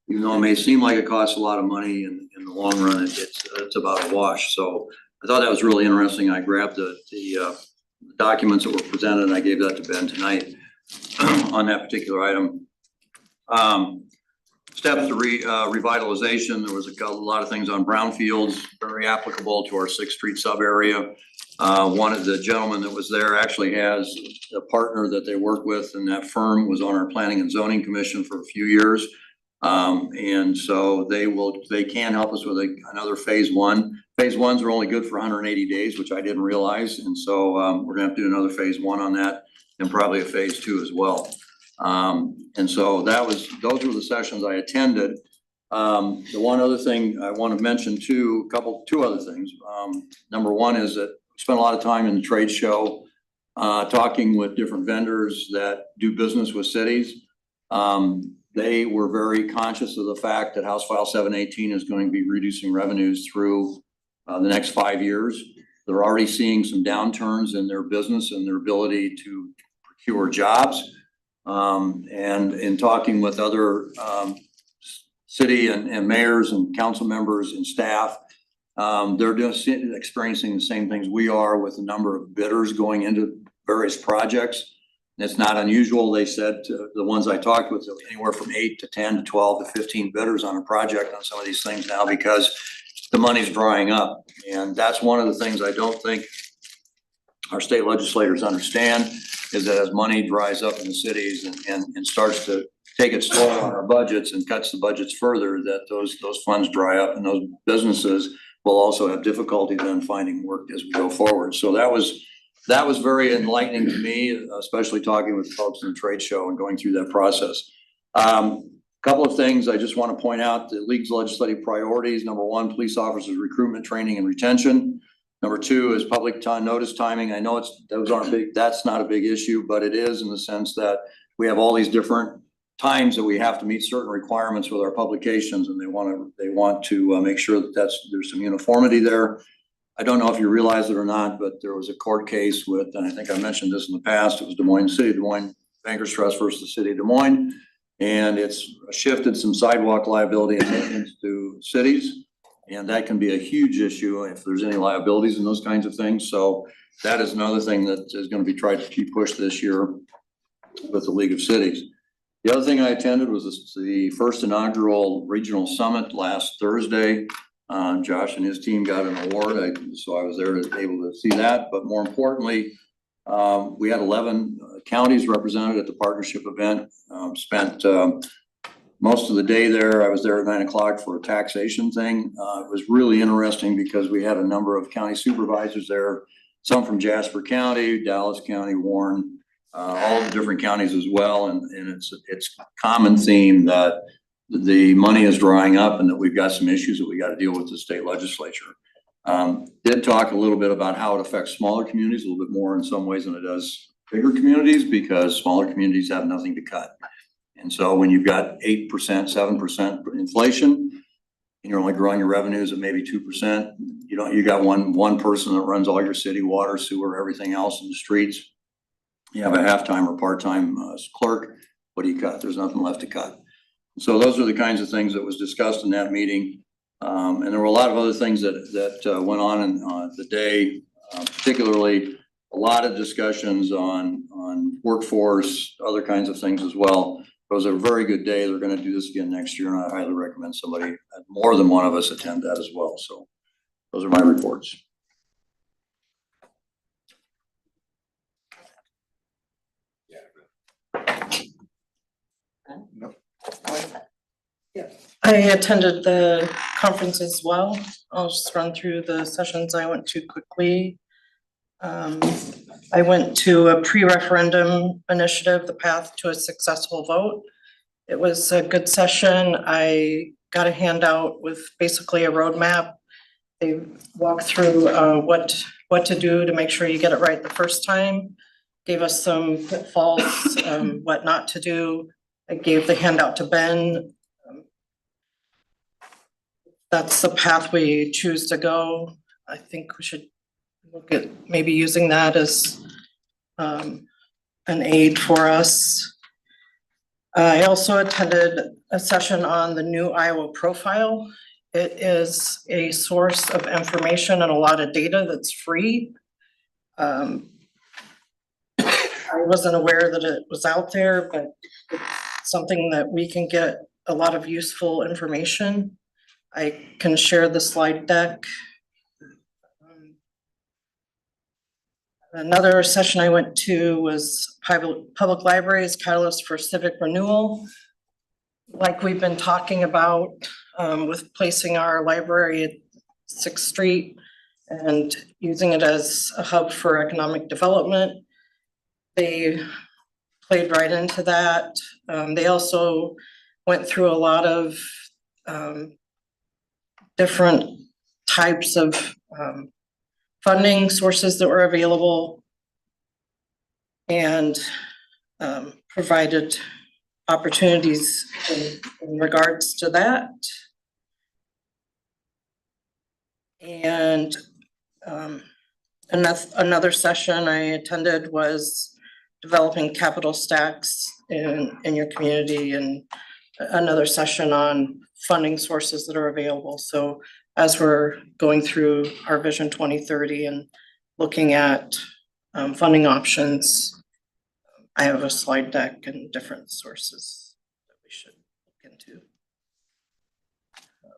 Even though it may seem like it costs a lot of money, in the long run, it's about a wash. So I thought that was really interesting. I grabbed the documents that were presented and I gave that to Ben tonight on that particular item. Steps to revitalization. There was a lot of things on brownfields, very applicable to our 6th Street sub area. One of the gentlemen that was there actually has a partner that they work with, and that firm was on our planning and zoning commission for a few years. And so they can help us with another phase 1. Phase 1s are only good for 180 days, which I didn't realize. And so we're gonna have to do another phase 1 on that, and probably a phase 2 as well. And so those were the sessions I attended. The one other thing I want to mention too, two other things. Number one is that I spent a lot of time in the trade show, talking with different vendors that do business with cities. They were very conscious of the fact that House File 718 is going to be reducing revenues through the next 5 years. They're already seeing some downturns in their business and their ability to procure jobs. And in talking with other city and mayors and council members and staff, they're just experiencing the same things we are, with the number of bidders going into various projects. It's not unusual, they said, to the ones I talked with, anywhere from 8 to 10 to 12 to 15 bidders on a project on some of these things now, because the money's drying up. And that's one of the things I don't think our state legislators understand, is that as money dries up in the cities and starts to take its toll on our budgets and cuts the budgets further, that those funds dry up, and those businesses will also have difficulty then finding work as we go forward. So that was very enlightening to me, especially talking with folks in the trade show and going through that process. Couple of things I just want to point out: the League's legislative priorities. Number 1, police officers recruitment, training, and retention. Number 2 is public notice timing. I know that's not a big issue, but it is, in the sense that we have all these different times that we have to meet certain requirements with our publications, and they want to make sure that there's some uniformity there. I don't know if you realize it or not, but there was a court case with, and I think I mentioned this in the past, it was Des Moines Bankers Trust versus the City of Des Moines. And it's shifted some sidewalk liability and maintenance to cities. And that can be a huge issue if there's any liabilities and those kinds of things. So that is another thing that is going to be tried to keep pushed this year with the League of Cities. The other thing I attended was the first inaugural regional summit last Thursday. Josh and his team got an award, so I was there able to see that, but more importantly, we had 11 counties represented at the partnership event. Spent most of the day there. I was there at 9 o'clock for a taxation thing. It was really interesting because we had a number of county supervisors there, some from Jasper County, Dallas County, Warren, all the different counties as well. And it's a common theme that the money is drying up and that we've got some issues that we got to deal with the state legislature. Did talk a little bit about how it affects smaller communities a little bit more in some ways than it does bigger communities, because smaller communities have nothing to cut. And so when you've got 8%, 7% inflation, and you're only growing your revenues at maybe 2%, you got one person that runs all your city, water, sewer, everything else in the streets. You have a half-time or part-time clerk. What do you cut? There's nothing left to cut. So those are the kinds of things that was discussed in that meeting. And there were a lot of other things that went on in the day, particularly a lot of discussions on workforce, other kinds of things as well. It was a very good day. They're going to do this again next year, and I highly recommend somebody, more than one of us, attend that as well. So those are my reports. I attended the conference as well. I'll just run through the sessions I went to quickly. I went to a pre-referendum initiative, The Path to a Successful Vote. It was a good session. I got a handout with basically a roadmap. They walked through what to do to make sure you get it right the first time. Gave us some pitfalls, what not to do. I gave the handout to Ben. That's the path we choose to go. I think we should look at maybe using that as an aid for us. I also attended a session on the new Iowa profile. It is a source of information and a lot of data that's free. I wasn't aware that it was out there, but it's something that we can get a lot of useful information. I can share the slide deck. Another session I went to was Public Libraries Catalyst for Civic Renewal. Like we've been talking about with placing our library at 6th Street and using it as a hub for economic development. They played right into that. They also went through a lot of different types of funding sources that were available and provided opportunities in regards to that. And another session I attended was developing capital stacks in your community, and another session on funding sources that are available. So as we're going through our Vision 2030 and looking at funding options, I have a slide deck and different sources that we should look into.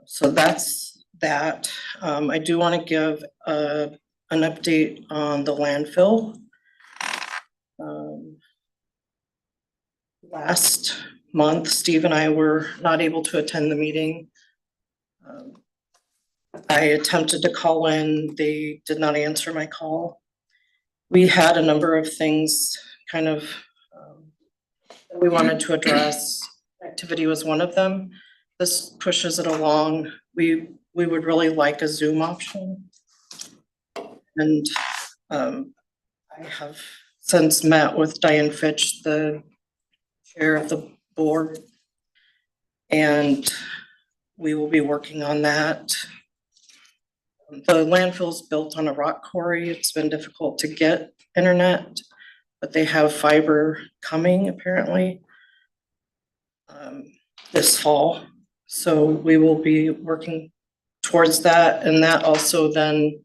So that's that. I do want to give an update on the landfill. Last month, Steve and I were not able to attend the meeting. I attempted to call in, they did not answer my call. We had a number of things kind of that we wanted to address. Activity was one of them. This pushes it along. We would really like a Zoom option. And I have since met with Diane Fitch, the chair of the board, and we will be working on that. The landfill's built on a rock quarry. It's been difficult to get internet, but they have fiber coming apparently this fall. So we will be working towards that. And that also then,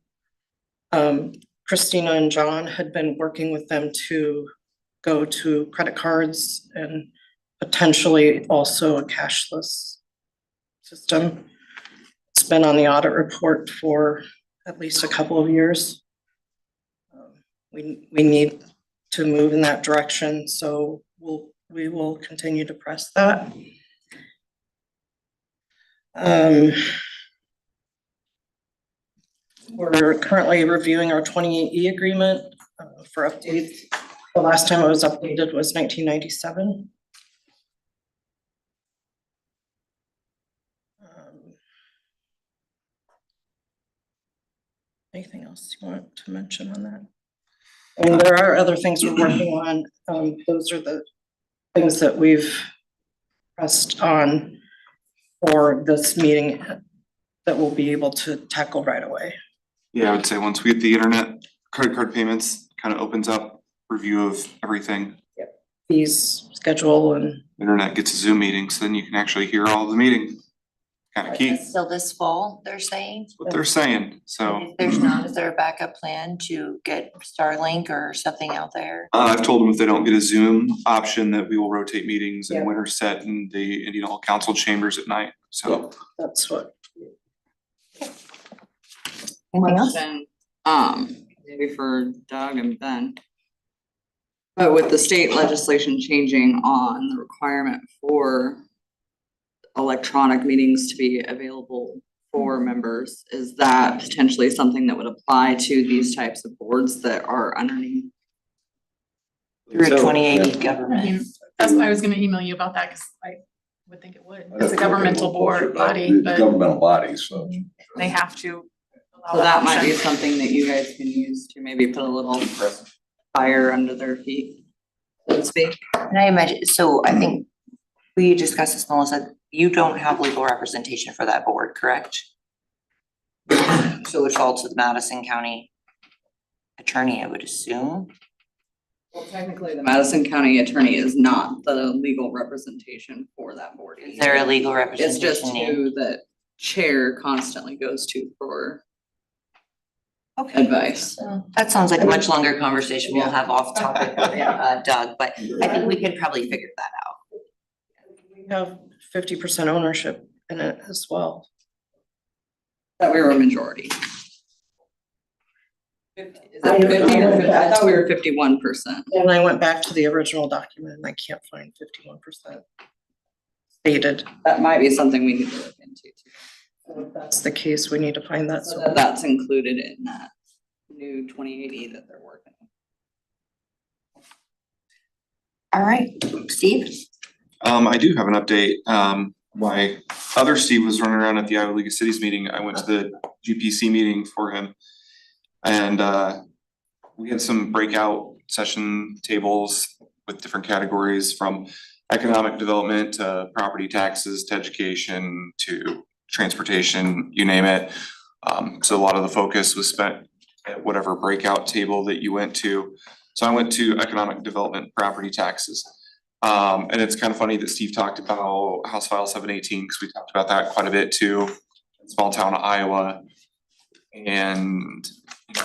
Christina and John had been working with them to go to credit cards and potentially also a cashless system. It's been on the audit report for at least a couple of years. We need to move in that direction, so we will continue to press that. We're currently reviewing our 28E agreement for updates. The last time it was updated was 1997. Anything else you want to mention on that? And there are other things we're working on. Those are the things that we've pressed on for this meeting that we'll be able to tackle right away. Yeah, I would say once we get the internet, credit card payments kind of opens up review of everything. Fees, schedule, and Internet gets a Zoom meeting, so then you can actually hear all the meeting. Kind of key, So this fall, they're saying? that's what they're saying, so. If there's not, is there a backup plan to get Starlink or something out there? I've told them if they don't get a Zoom option, that we will rotate meetings Yeah. in Winterset and the Indian Hall Council chambers at night, so. that's what. Anything else? Question, maybe for Doug and Ben. But with the state legislation changing on the requirement for electronic meetings to be available for members, is that potentially something that would apply to these types of boards that are underneath? Through a So, 2080 I government. mean, that's why I was gonna email you about that, cause I would think it would. It's a governmental board body, It's but governmental bodies, so. they have to allow So that might be option. something that you guys can use to maybe put a little fire under their feet, so to speak. And I imagine, so I think we discussed this, Melissa, you don't have legal representation for that board, correct? So it would fall to the Madison County attorney, I would assume. Well, technically, the Madison County attorney is not the legal representation for that board. Is there a legal It's just representation named? who the chair constantly goes to for Okay. advice. So that sounds like a much longer conversation we'll have off topic with Yeah. Doug, but I think we could probably figure that out. We have 50% ownership in it as well. That we were a majority. Is it 50 or 50? I thought we were 51%. And I went back to the original document and I can't find 51% stated. That might be something we need to look into too. So if that's the case, we need to find that. So that that's included in that new 2080 that they're working on. All right, Steve? I do have an update. My other Steve was running around at the Iowa League of Cities meeting. I went to the GPC meeting for him. And we had some breakout session tables with different categories, from economic development to property taxes to education to transportation, you name it. So a lot of the focus was spent at whatever breakout table that you went to. So I went to economic development, property taxes. And it's kind of funny that Steve talked about House File 718, because we talked about that quite a bit too, in small town Iowa. And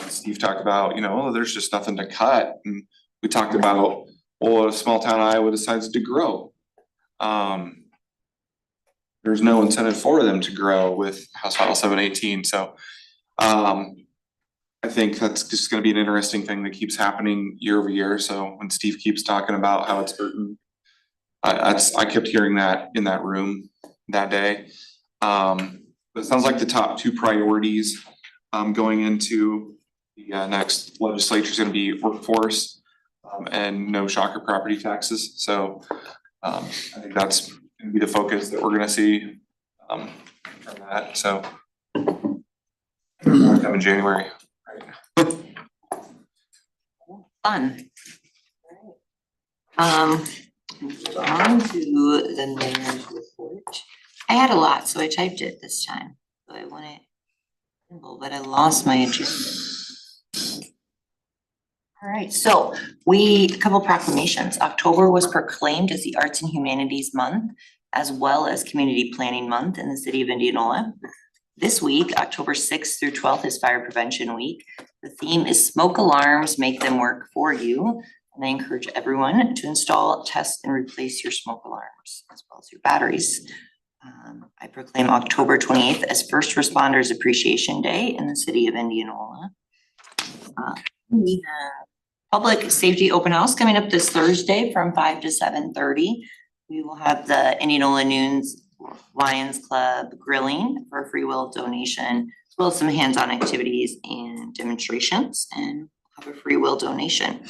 Steve talked about, oh, there's just nothing to cut. And we talked about, well, if small town Iowa decides to grow, there's no incentive for them to grow with House File 718. So I think that's just gonna be an interesting thing that keeps happening year over year. So when Steve keeps talking about how it's hurting, I kept hearing that in that room that day. But it sounds like the top two priorities going into the next legislature is gonna be workforce and no shocker property taxes. So I think that's gonna be the focus that we're gonna see from that, so. More come in January. Fun. On to the mayor's report. I had a lot, so I typed it this time, so I want it, but I lost my agenda. All right, so a couple proclamations. October was proclaimed as the Arts and Humanities Month, as well as Community Planning Month in the city of Indianola. This week, October 6th through 12th, is Fire Prevention Week. The theme is Smoke Alarms Make Them Work For You. And I encourage everyone to install, test, and replace your smoke alarms as well as your batteries. I proclaim October 28th as First Responders Appreciation Day in the city of Indianola. We have Public Safety Open House coming up this Thursday from 5 to 7:30. We will have the Indianola Noons Lions Club grilling for a free will donation, as well as some hands-on activities and demonstrations, and have a free will donation.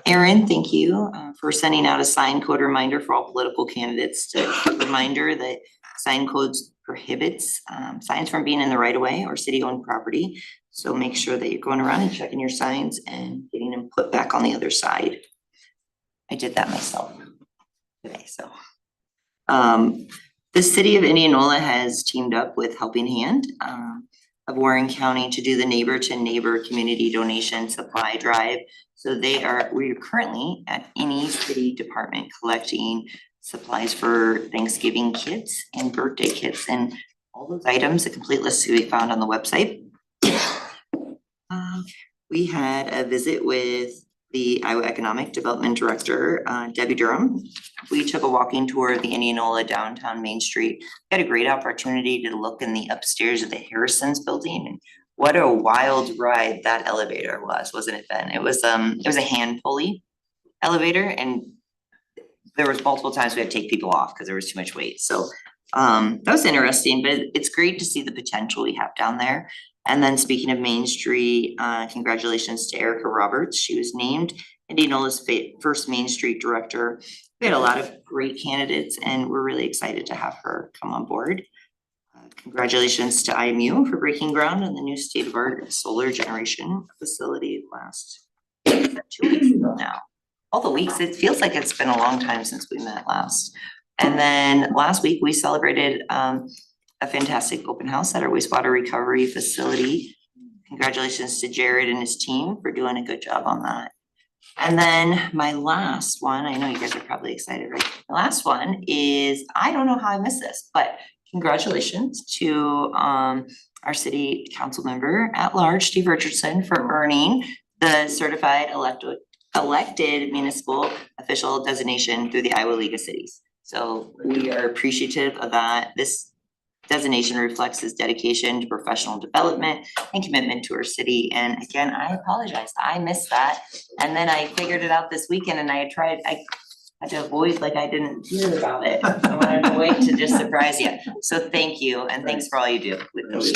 Erin, thank you for sending out a sign code reminder for all political candidates to reminder that sign codes prohibits signs from being in the right of way or city-owned property. So make sure that you're going around and checking your signs and getting them put back on the other side. I did that myself today, so. The city of Indianola has teamed up with Helping Hand of Warren County to do the neighbor to neighbor community donation supply drive. So we're currently at any city department collecting supplies for Thanksgiving kits and birthday kits, and all those items, a complete list will be found on the website. We had a visit with the Iowa Economic Development Director, Debbie Durham. We took a walking tour of the Indianola downtown Main Street. We had a great opportunity to look in the upstairs of the Harrison's building, and what a wild ride that elevator was, wasn't it, Ben? It was a hand pulley elevator, and there was multiple times we had to take people off because there was too much weight. So that was interesting, but it's great to see the potential we have down there. And then speaking of Main Street, congratulations to Erica Roberts. She was named Indianola's first Main Street director. We had a lot of great candidates, and we're really excited to have her come on board. Congratulations to IMU for breaking ground on the new state-of-the-art solar generation facility last 2 weeks ago now. All the weeks, it feels like it's been a long time since we met last. And then last week we celebrated a fantastic open house at our wastewater recovery facility. Congratulations to Jared and his team for doing a good job on that. And then my last one, I know you guys are probably excited, right? The last one is, I don't know how I missed this, but congratulations to our city council member at large, Steve Richardson, for earning the certified elected municipal official designation through the Iowa League of Cities. So we are appreciative of that. This designation reflects his dedication to professional development and commitment to our city. And again, I apologize, I missed that. And then I figured it out this weekend, and I had to avoid like I didn't hear about it. I wanted to wait to just surprise you. So thank you, and thanks for all you do with those.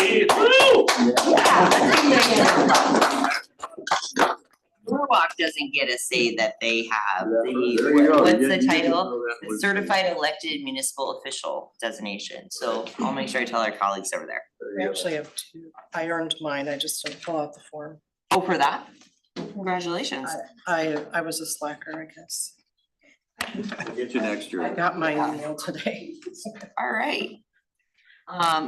Norwalk doesn't get a say that they have what's the title? The Certified Elected Municipal Official Designation. So I'll make sure I tell our colleagues over there. We actually have two. I earned mine. I just didn't fill out the form. Oh, for that? Congratulations. I was a slacker, I guess. We'll get you next year. I got my email today. All right.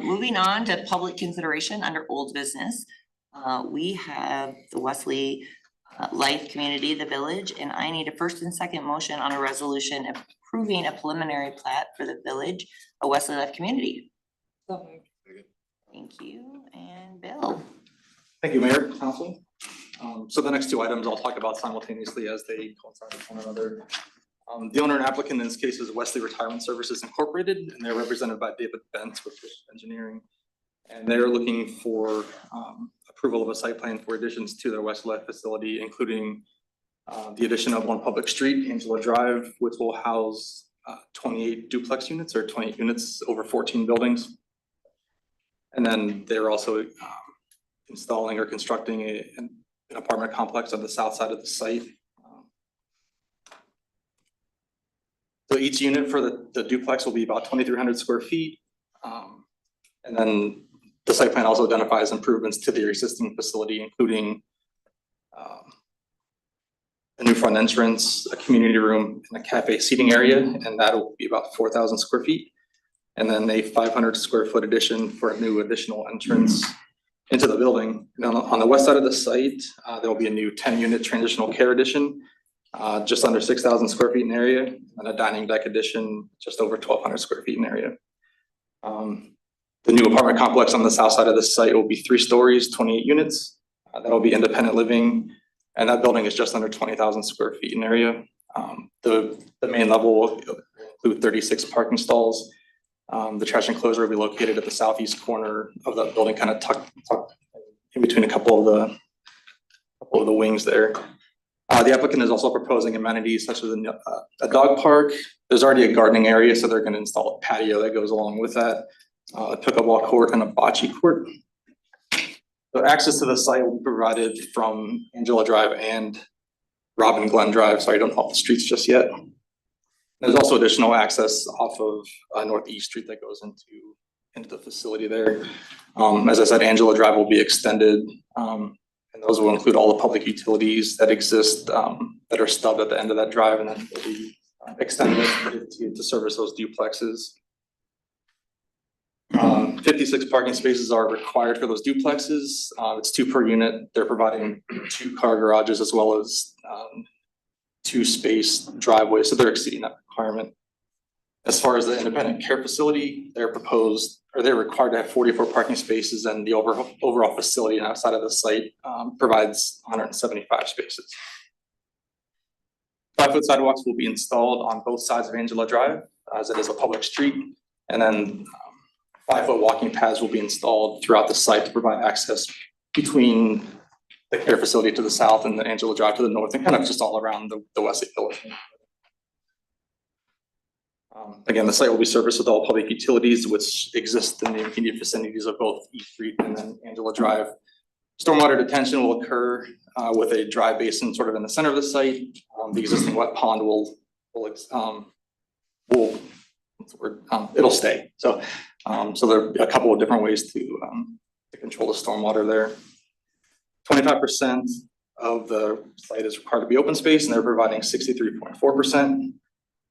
Moving on to public consideration under old business. We have the Wesley Life Community, the Village, and I need a first and second motion on a resolution approving a preliminary plat for the Village of Wesley Life Community. Thank you, and Bill. Thank you, Mayor, Council. So the next two items I'll talk about simultaneously as they coincide with one another. The owner and applicant in this case is Wesley Retirement Services Incorporated, and they're represented by David Bentz with Fish Engineering. And they're looking for approval of a site plan for additions to their Wesley Life facility, including the addition of one public street, Angela Drive, which will house 28 duplex units or 28 units over 14 buildings. And then they're also installing or constructing an apartment complex on the south side of the site. So each unit for the duplex will be about 2,300 square feet. And then the site plan also identifies improvements to the existing facility, including a new front entrance, a community room, and a cafe seating area, and that'll be about 4,000 square feet. And then a 500 square foot addition for a new additional entrance into the building. And on the west side of the site, there will be a new 10-unit transitional care addition, just under 6,000 square feet in area, and a dining deck addition, just over 1,200 square feet in area. The new apartment complex on the south side of the site will be 3 stories, 28 units. That'll be independent living, And that building is just under 20,000 square feet in area. The main level will include 36 parking stalls. The trash enclosure will be located at the southeast corner of that building, kind of tucked in between a couple of the wings there. The applicant is also proposing amenities such as a dog park. There's already a gardening area, so they're going to install a patio that goes along with that, a pickleball court and a bocce court. So access to the site will be provided from Angela Drive and Robin Glen Drive, so I don't know the streets just yet. There's also additional access off of Northeast Street that goes into the facility there. As I said, Angela Drive will be extended, and those will include all the public utilities that exist that are stubbed at the end of that drive, and then will be extended to service those duplexes. 56 parking spaces are required for those duplexes. It's 2 per unit. They're providing 2 car garages as well as 2 space driveways, so they're exceeding that requirement. As far as the independent care facility, they're required to have 44 parking spaces, and the overall facility outside of the site provides 175 spaces. 5-foot sidewalks will be installed on both sides of Angela Drive, as it is a public street, and then 5-foot walking paths will be installed throughout the site to provide access between the care facility to the south and the Angela Drive to the north, and kind of just all around the Westlake Village. Again, the site will be serviced with all public utilities which exist in the immediate vicinities of both E Street and then Angela Drive. Stormwater detention will occur with a dry basin sort of in the center of the site. The existing wet pond it'll stay. So there are a couple of different ways to control the stormwater there. 25% of the site is required to be open space, and they're providing 63.4%.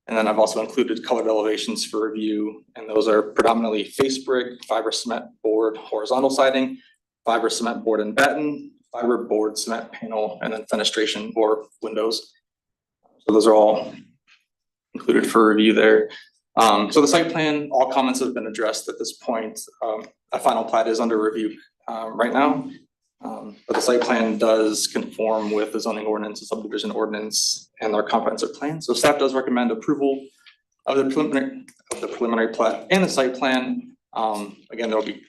And then I've also included colored elevations for review, and those are predominantly face brick, fiber cement board, horizontal siding, fiber cement board and batten, fiber board cement panel, and then fenestration or windows. So those are all included for review there. So the site plan, all comments have been addressed at this point. A final plat is under review right now. But the site plan does conform with the zoning ordinance, the subdivision ordinance, and our comprehensive plan. So staff does recommend approval of the preliminary plat and the site plan. Again, there'll be,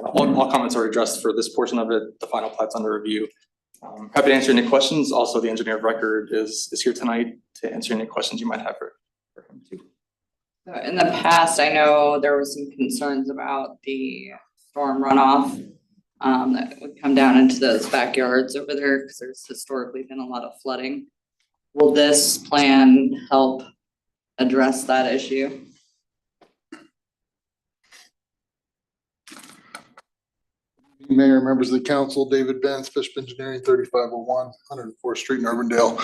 all comments are addressed for this portion of it. The final plat's under review. Happy to answer any questions. Also, the engineer of record is here tonight to answer any questions you might have for him too. In the past, I know there was some concerns about the storm runoff that would come down into those backyards over there, because there's historically been a lot of flooding. Will this plan help address that issue? Mayor, members of the council, David Benz, Bishop Engineering, 3501 104th Street in Urbandale.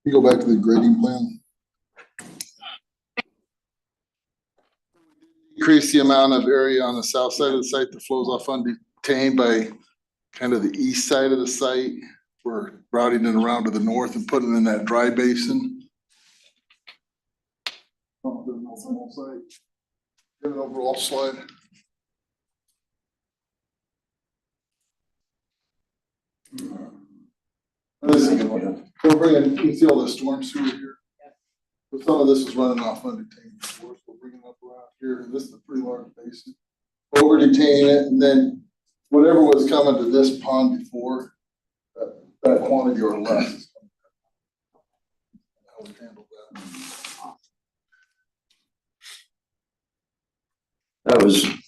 You go back to the grading plan. Increase the amount of area on the south side of the site that flows off undetained by kind of the east side of the site. We're routing it around to the north and putting it in that dry basin. Give an overall slide. This is a good one. We're bringing, you can see all the storm sewer here. But some of this is running off undetained before, so we're bringing it up around here, and this is a pretty large basin. Over detaining it, and then whatever was coming to this pond before, that quantity or less is coming. How we handle that.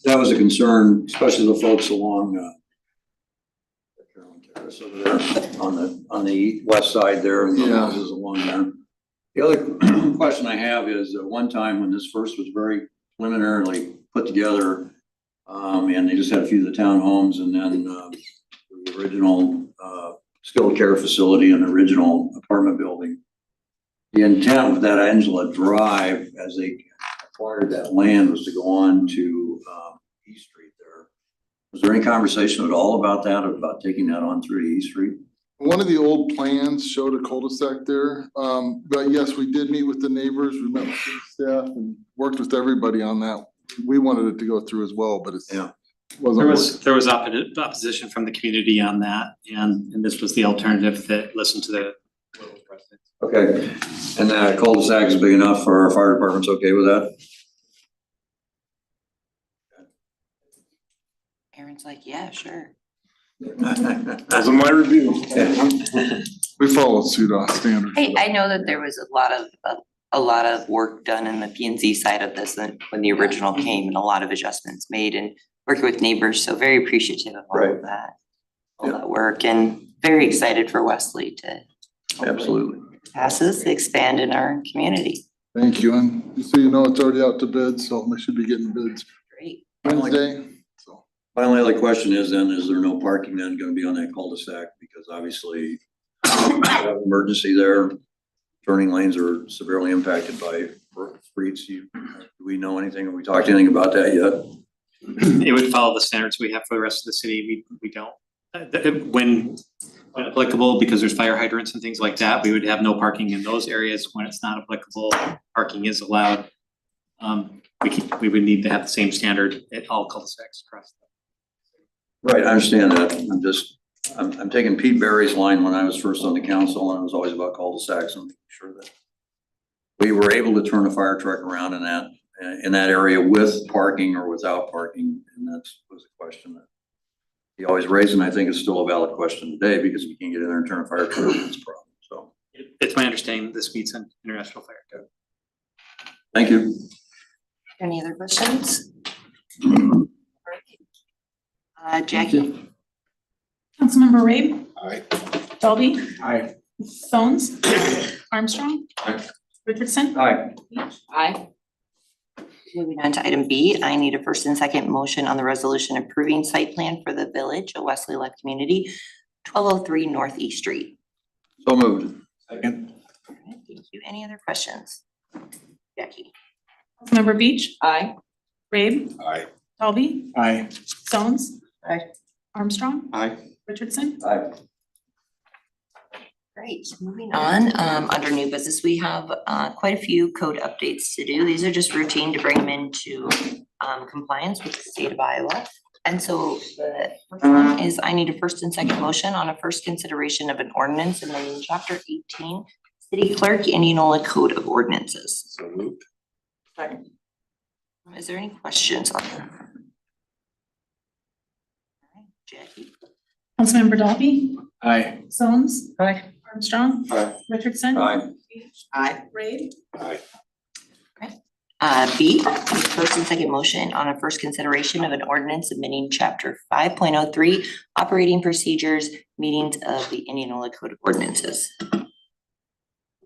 That was a concern, especially the folks along Carolyn Terrace over there on the west side there and the houses along there. The other question I have is at one time when this first was very preliminarily put together, and they just had a few of the townhomes and then the original skilled care facility and the original apartment building. The intent of that Angela Drive, as they acquired that land, was to go on to East Street there. Was there any conversation at all about that, about taking that on through to East Street? One of the old plans showed a cul-de-sac there, but yes, we did meet with the neighbors, we met with the staff and worked with everybody on that. We wanted it to go through as well, but it's Wasn't There was opposition from the community on that, and this was the alternative that listened to the residents. Okay, and that cul-de-sac is big enough for our fire department's okay with that? Aaron's like, yeah, sure. Wasn't my review. We followed suit on standards. I know that there was a lot of work done in the P and Z side of this when the original came and a lot of adjustments made and working with neighbors, so very appreciative of all of that. All that work and very excited for Wesley to Absolutely. passes, expand in our community. Thank you, and so you know it's already out to bid, so we should be getting bids Great. Wednesday, so. My only other question is then, is there no parking then gonna be on that cul-de-sac? Because obviously, emergency there, turning lanes are severely impacted by streets. Do we know anything? Have we talked anything about that yet? It would follow the standards we have for the rest of the city. We don't. When applicable, because there's fire hydrants and things like that, we would have no parking in those areas. When it's not applicable, parking is allowed. We would need to have the same standard at all cul-de-sacs across. Right, I understand that. I'm taking Pete Berry's line when I was first on the council, and it was always about cul-de-sacs and making sure that we were able to turn a fire truck around in that area with parking or without parking, and that was a question that he always raised, and I think it's still a valid question today, because we can't get in there and turn a fire truck, it's a problem, so. It's my understanding that this meets an international fire code. Thank you. Any other questions? Jackie? Councilmember Rabe? Aye. Dalby? Aye. Stones? Armstrong? Aye. Richardson? Aye. Aye. Moving on to item B, I need a first and second motion on the resolution approving site plan for the Village of Wesley Left Community, 1203 Northeast Street. So moved. Second. All right, thank you. Any other questions? Jackie? Councilmember Beach? Aye. Rabe? Aye. Dalby? Aye. Stones? Aye. Armstrong? Aye. Richardson? Aye. Great, moving on, under new business, we have quite a few code updates to do. These are just routine to bring them into compliance with the state of Iowa. And so the first one is I need a first and second motion on a first consideration of an ordinance amending chapter 18, City Clerk, Indianola Code of Ordinances. So moved. Second. Is there any questions on that? All right, Jackie? Councilmember Dalby? Aye. Stones? Aye. Armstrong? Aye. Richardson? Aye. Beach? Aye. Rabe? Aye. B, first and second motion on a first consideration of an ordinance amending chapter 5.03, operating procedures, meetings of the Indianola Code of Ordinances.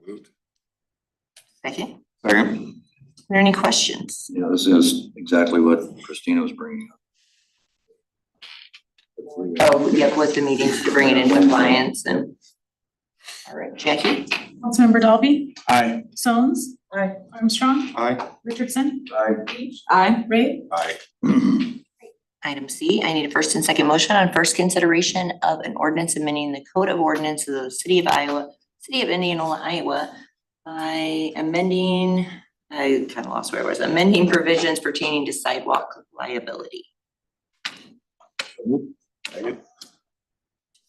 Moved. Second, Second. are there any questions? Yeah, this is exactly what Christina was bringing up. Oh, yeah, with the meetings to bring it into compliance and. All right, Jackie? Councilmember Dalby? Aye. Stones? Aye. Armstrong? Aye. Richardson? Aye. Beach? Aye. Rabe? Aye. Item C, I need a first and second motion on first consideration of an ordinance amending the Code of Ordinances of the City of Iowa, City of Indianola, Iowa, by amending, I kind of lost where I was, amending provisions pertaining to sidewalk liability. Second.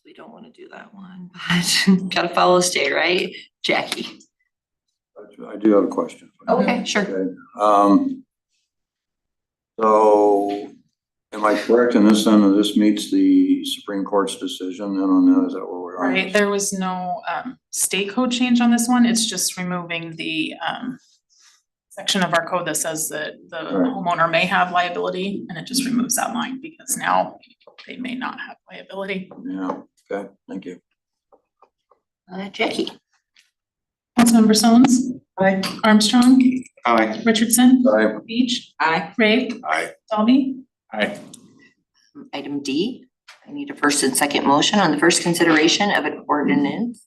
We don't want to do that one, but gotta follow the state, right? Jackie? I do have a question. Okay, sure. Okay, so am I correct in this then, that this meets the Supreme Court's decision then on that? Is that where we are? Right, there was no state code change on this one. It's just removing the section of our code that says that the Right. homeowner may have liability, and it just removes that line because now they may not have liability. Yeah, okay, thank you. Jackie? Councilmember Stones? Aye. Armstrong? Aye. Richardson? Aye. Beach? Aye. Rabe? Aye. Dalby? Aye. Item D, I need a first and second motion on the first consideration of an ordinance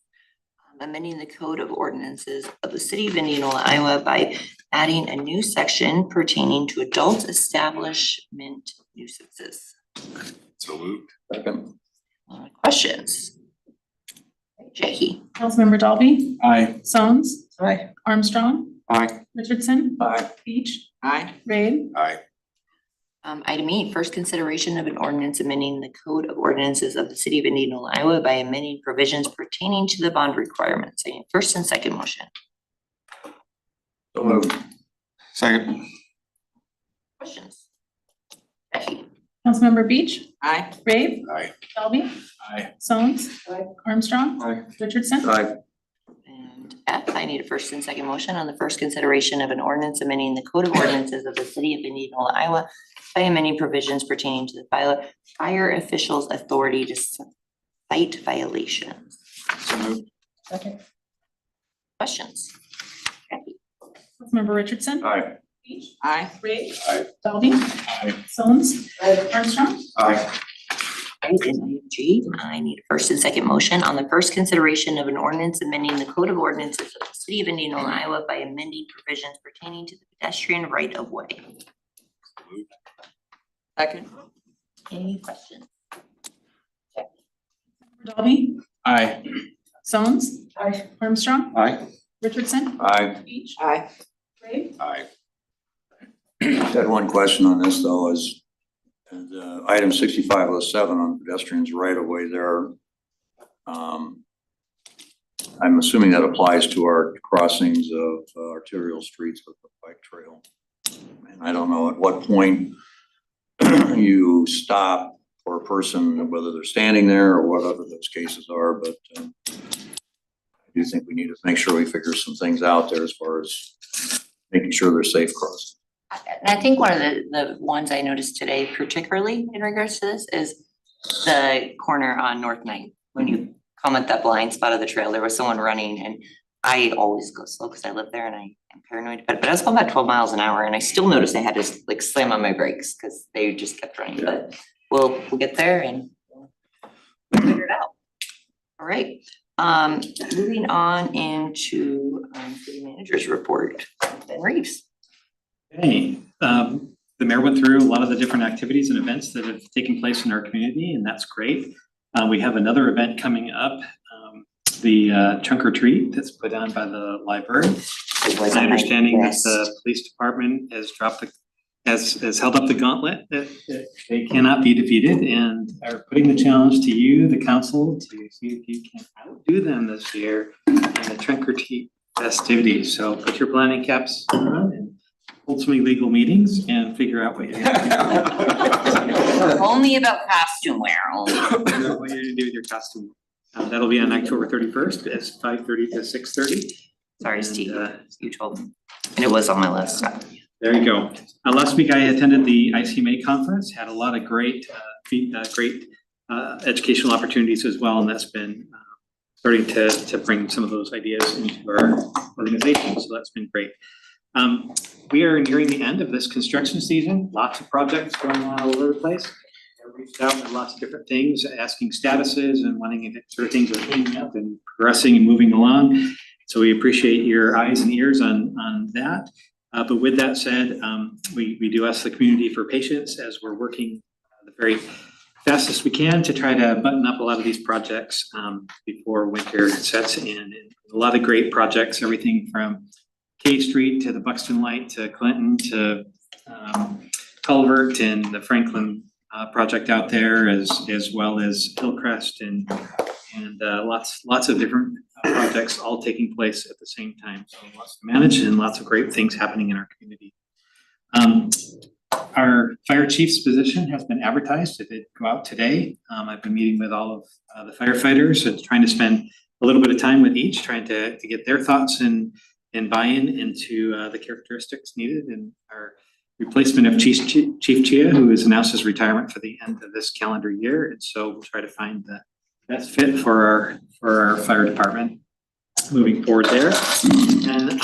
amending the Code of Ordinances of the City of Indianola, Iowa by adding a new section pertaining to adult establishment nuisances. So moved. Second. Questions? Jackie? Councilmember Dalby? Aye. Stones? Aye. Armstrong? Aye. Richardson? Aye. Beach? Aye. Rabe? Aye. Item E, first consideration of an ordinance amending the code of ordinances of the city of Indianola, Iowa by amending provisions pertaining to the bond requirements. I need first and second motion. So moved. Second. Questions? Jackie? Councilmember Beach, Aye. Brave, Aye. Dalby, Aye. Jones, Armstrong, Aye. Richardson. Aye. And F, I need a first and second motion on the first consideration of an ordinance amending the code of ordinances of the city of Indianola, Iowa by amending provisions pertaining to the fire officials' authority to cite violations. So moved. Second. Questions? Jackie? Councilmember Richardson. Aye. Beach, Aye. Brave, Aye. Dalby, Aye. Jones, Armstrong. Aye. Item G, I need a first and second motion on the first consideration of an ordinance amending the code of ordinances of the city of Indianola, Iowa by amending provisions pertaining to the pedestrian right of way. Second. Any questions? Dalby, Aye. Jones, Armstrong, Aye. Richardson, Aye. Beach, Aye. Brave. Aye. Just had one question on this though, is item 6507 on pedestrians right of way there. I'm assuming that applies to our crossings of arterial streets with the bike trail. And I don't know at what point you stop for a person, whether they're standing there or whatever those cases are, but I do think we need to make sure we figure some things out there as far as making sure they're safe crossing. And I think one of the ones I noticed today, particularly in regards to this, is the corner on North Ninth. When you come at that blind spot of the trail, there was someone running, and I always go slow because I live there and I am paranoid. But I was going about 12 miles an hour, and I still noticed I had to like slam on my brakes because they just kept running. But we'll get there and we'll figure it out. All right. Moving on into city manager's report. Ben Reeves. Hey, the mayor went through a lot of the different activities and events that have taken place in our community, and that's great. We have another event coming up, the trunk or treat that's put on by the library. It's my understanding that the police department has has held up the gauntlet, that they cannot be defeated, and are putting the challenge to you, the council, to see if you can outdo them this year in the trunk or treat festivities. So put your planning caps on and hold some illegal meetings and figure out what you're gonna do. Only about costume wear, only. Figure out what you're gonna do with your costume. That'll be on October 31st, it's 5:30 to 6:30. Sorry, Steve, you told me. And it was on my list. There you go. Last week I attended the ICMA conference, had a lot of great educational opportunities as well, and that's been starting to bring some of those ideas into our organization, so that's been great. We are nearing the end of this construction season, lots of projects going on all over the place. I reached out with lots of different things, asking statuses and wanting if sort of things are cleaning up and progressing and moving along. So we appreciate your eyes and ears on that. But with that said, we do ask the community for patience as we're working the very fastest we can to try to button up a lot of these projects before winter sets in. And a lot of great projects, everything from K Street to the Buxton Light to Clinton to Culvert and the Franklin project out there, as well as Hillcrest and lots of different projects all taking place at the same time. So lots to manage and lots of great things happening in our community. Our fire chief's position has been advertised. It did go out today. I've been meeting with all of the firefighters and trying to spend a little bit of time with each, trying to get their thoughts and buy-in into the characteristics needed. And our replacement of Chief Chia, who has announced his retirement for the end of this calendar year. And so we'll try to find the best fit for our fire department moving forward there. And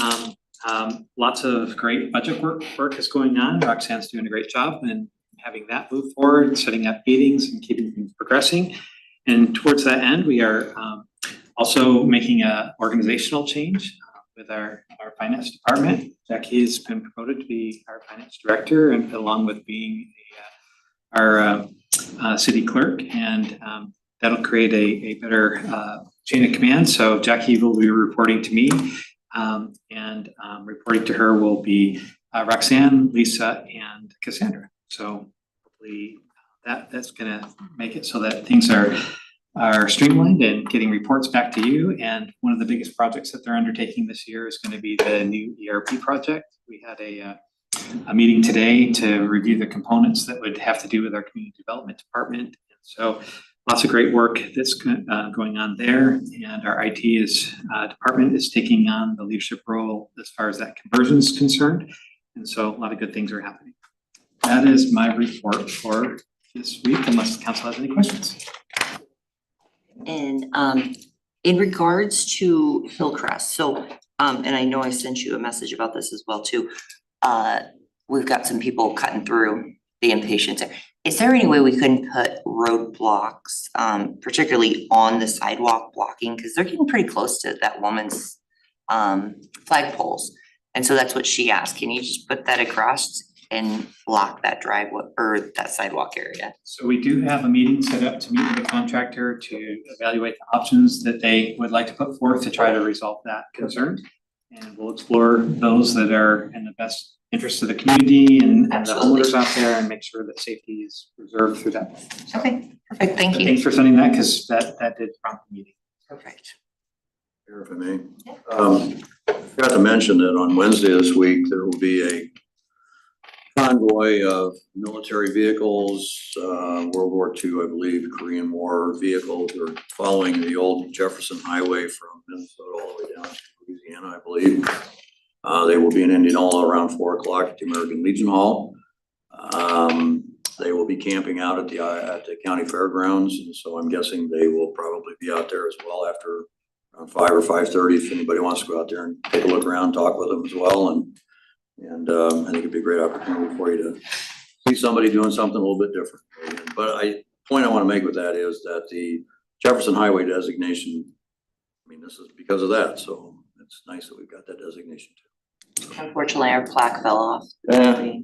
lots of great budget work is going on. Roxanne's doing a great job in having that move forward, setting up meetings and keeping things progressing. And towards that end, we are also making an organizational change with our finance department. Jackie has been promoted to be our finance director, and along with being our city clerk, and that'll create a better chain of command. So Jackie will be reporting to me, and reporting to her will be Roxanne, Lisa, and Cassandra. So hopefully that's gonna make it so that things are streamlined and getting reports back to you. And one of the biggest projects that they're undertaking this year is gonna be the new ERP project. We had a meeting today to review the components that would have to do with our community development department. And so lots of great work that's going on there, and our IT department is taking on the leadership role as far as that conversion is concerned. And so a lot of good things are happening. That is my report for this week, unless the council has any questions. And in regards to Hillcrest, so and I know I sent you a message about this as well too. We've got some people cutting through the impatiens there. Is there any way we couldn't put roadblocks, particularly on the sidewalk blocking? Cause they're getting pretty close to that woman's flagpoles. And so that's what she asked. Can you just put that across and block that driveway or that sidewalk area? So we do have a meeting set up to meet with the contractor to evaluate the options that they would like to put forth to try to resolve that concern. And we'll explore those that are in the best interest of the community and the homeowners out there, and make sure that safety is preserved through that. Okay, perfect, thank you. Thanks for sending that, because that did prompt the meeting. Perfect. Here, if I may. Forgot to mention that on Wednesday this week, there will be a convoy of military vehicles, World War II, I believe, Korean War vehicles. They're following the old Jefferson Highway from Minnesota all the way down to Louisiana, I believe. They will be in Indianola around 4 o'clock at the American Legion Hall. They will be camping out at the county fairgrounds, and so I'm guessing they will probably be out there as well after around 5 or 5:30, if anybody wants to go out there and take a look around, talk with them as well. And I think it'd be a great opportunity for you to see somebody doing something a little bit different. But point I want to make with that is that the Jefferson Highway designation, I mean, this is because of that, so it's nice that we've got that designation too. Unfortunately, our plaque fell off. Yeah.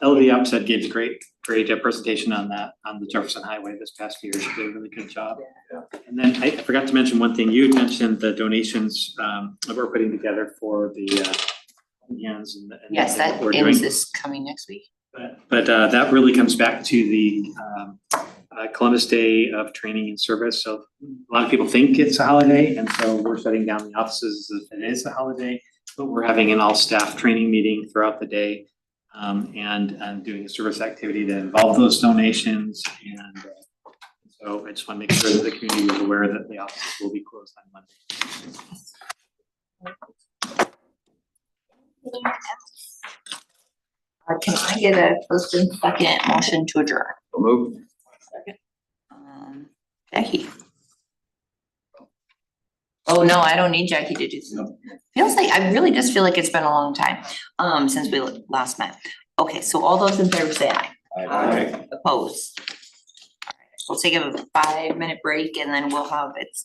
LV Upset gave a great presentation on that, on the Jefferson Highway this past year. She did a really good job. Yeah. And then I forgot to mention one thing. You had mentioned the donations that we're putting together for the hands and Yes, that what we're ends doing. this coming next week. But that really comes back to the Columbus Day of Training and Service. So a lot of people think it's a holiday, and so we're shutting down the offices as if it is a holiday. But we're having an all-staff training meeting throughout the day, and doing a service activity that involve those donations. And so I just want to make sure that the community is aware that the offices will be closed on Monday. Can I get a first and second motion to adjourn? So move. Jackie. Oh, no, I don't need Jackie to do this. Feels like, I really just feel like it's been a long time, since we last met. Okay, so all those in favor say aye. Aye. Opposed? All right, we'll take a 5-minute break and then we'll have it.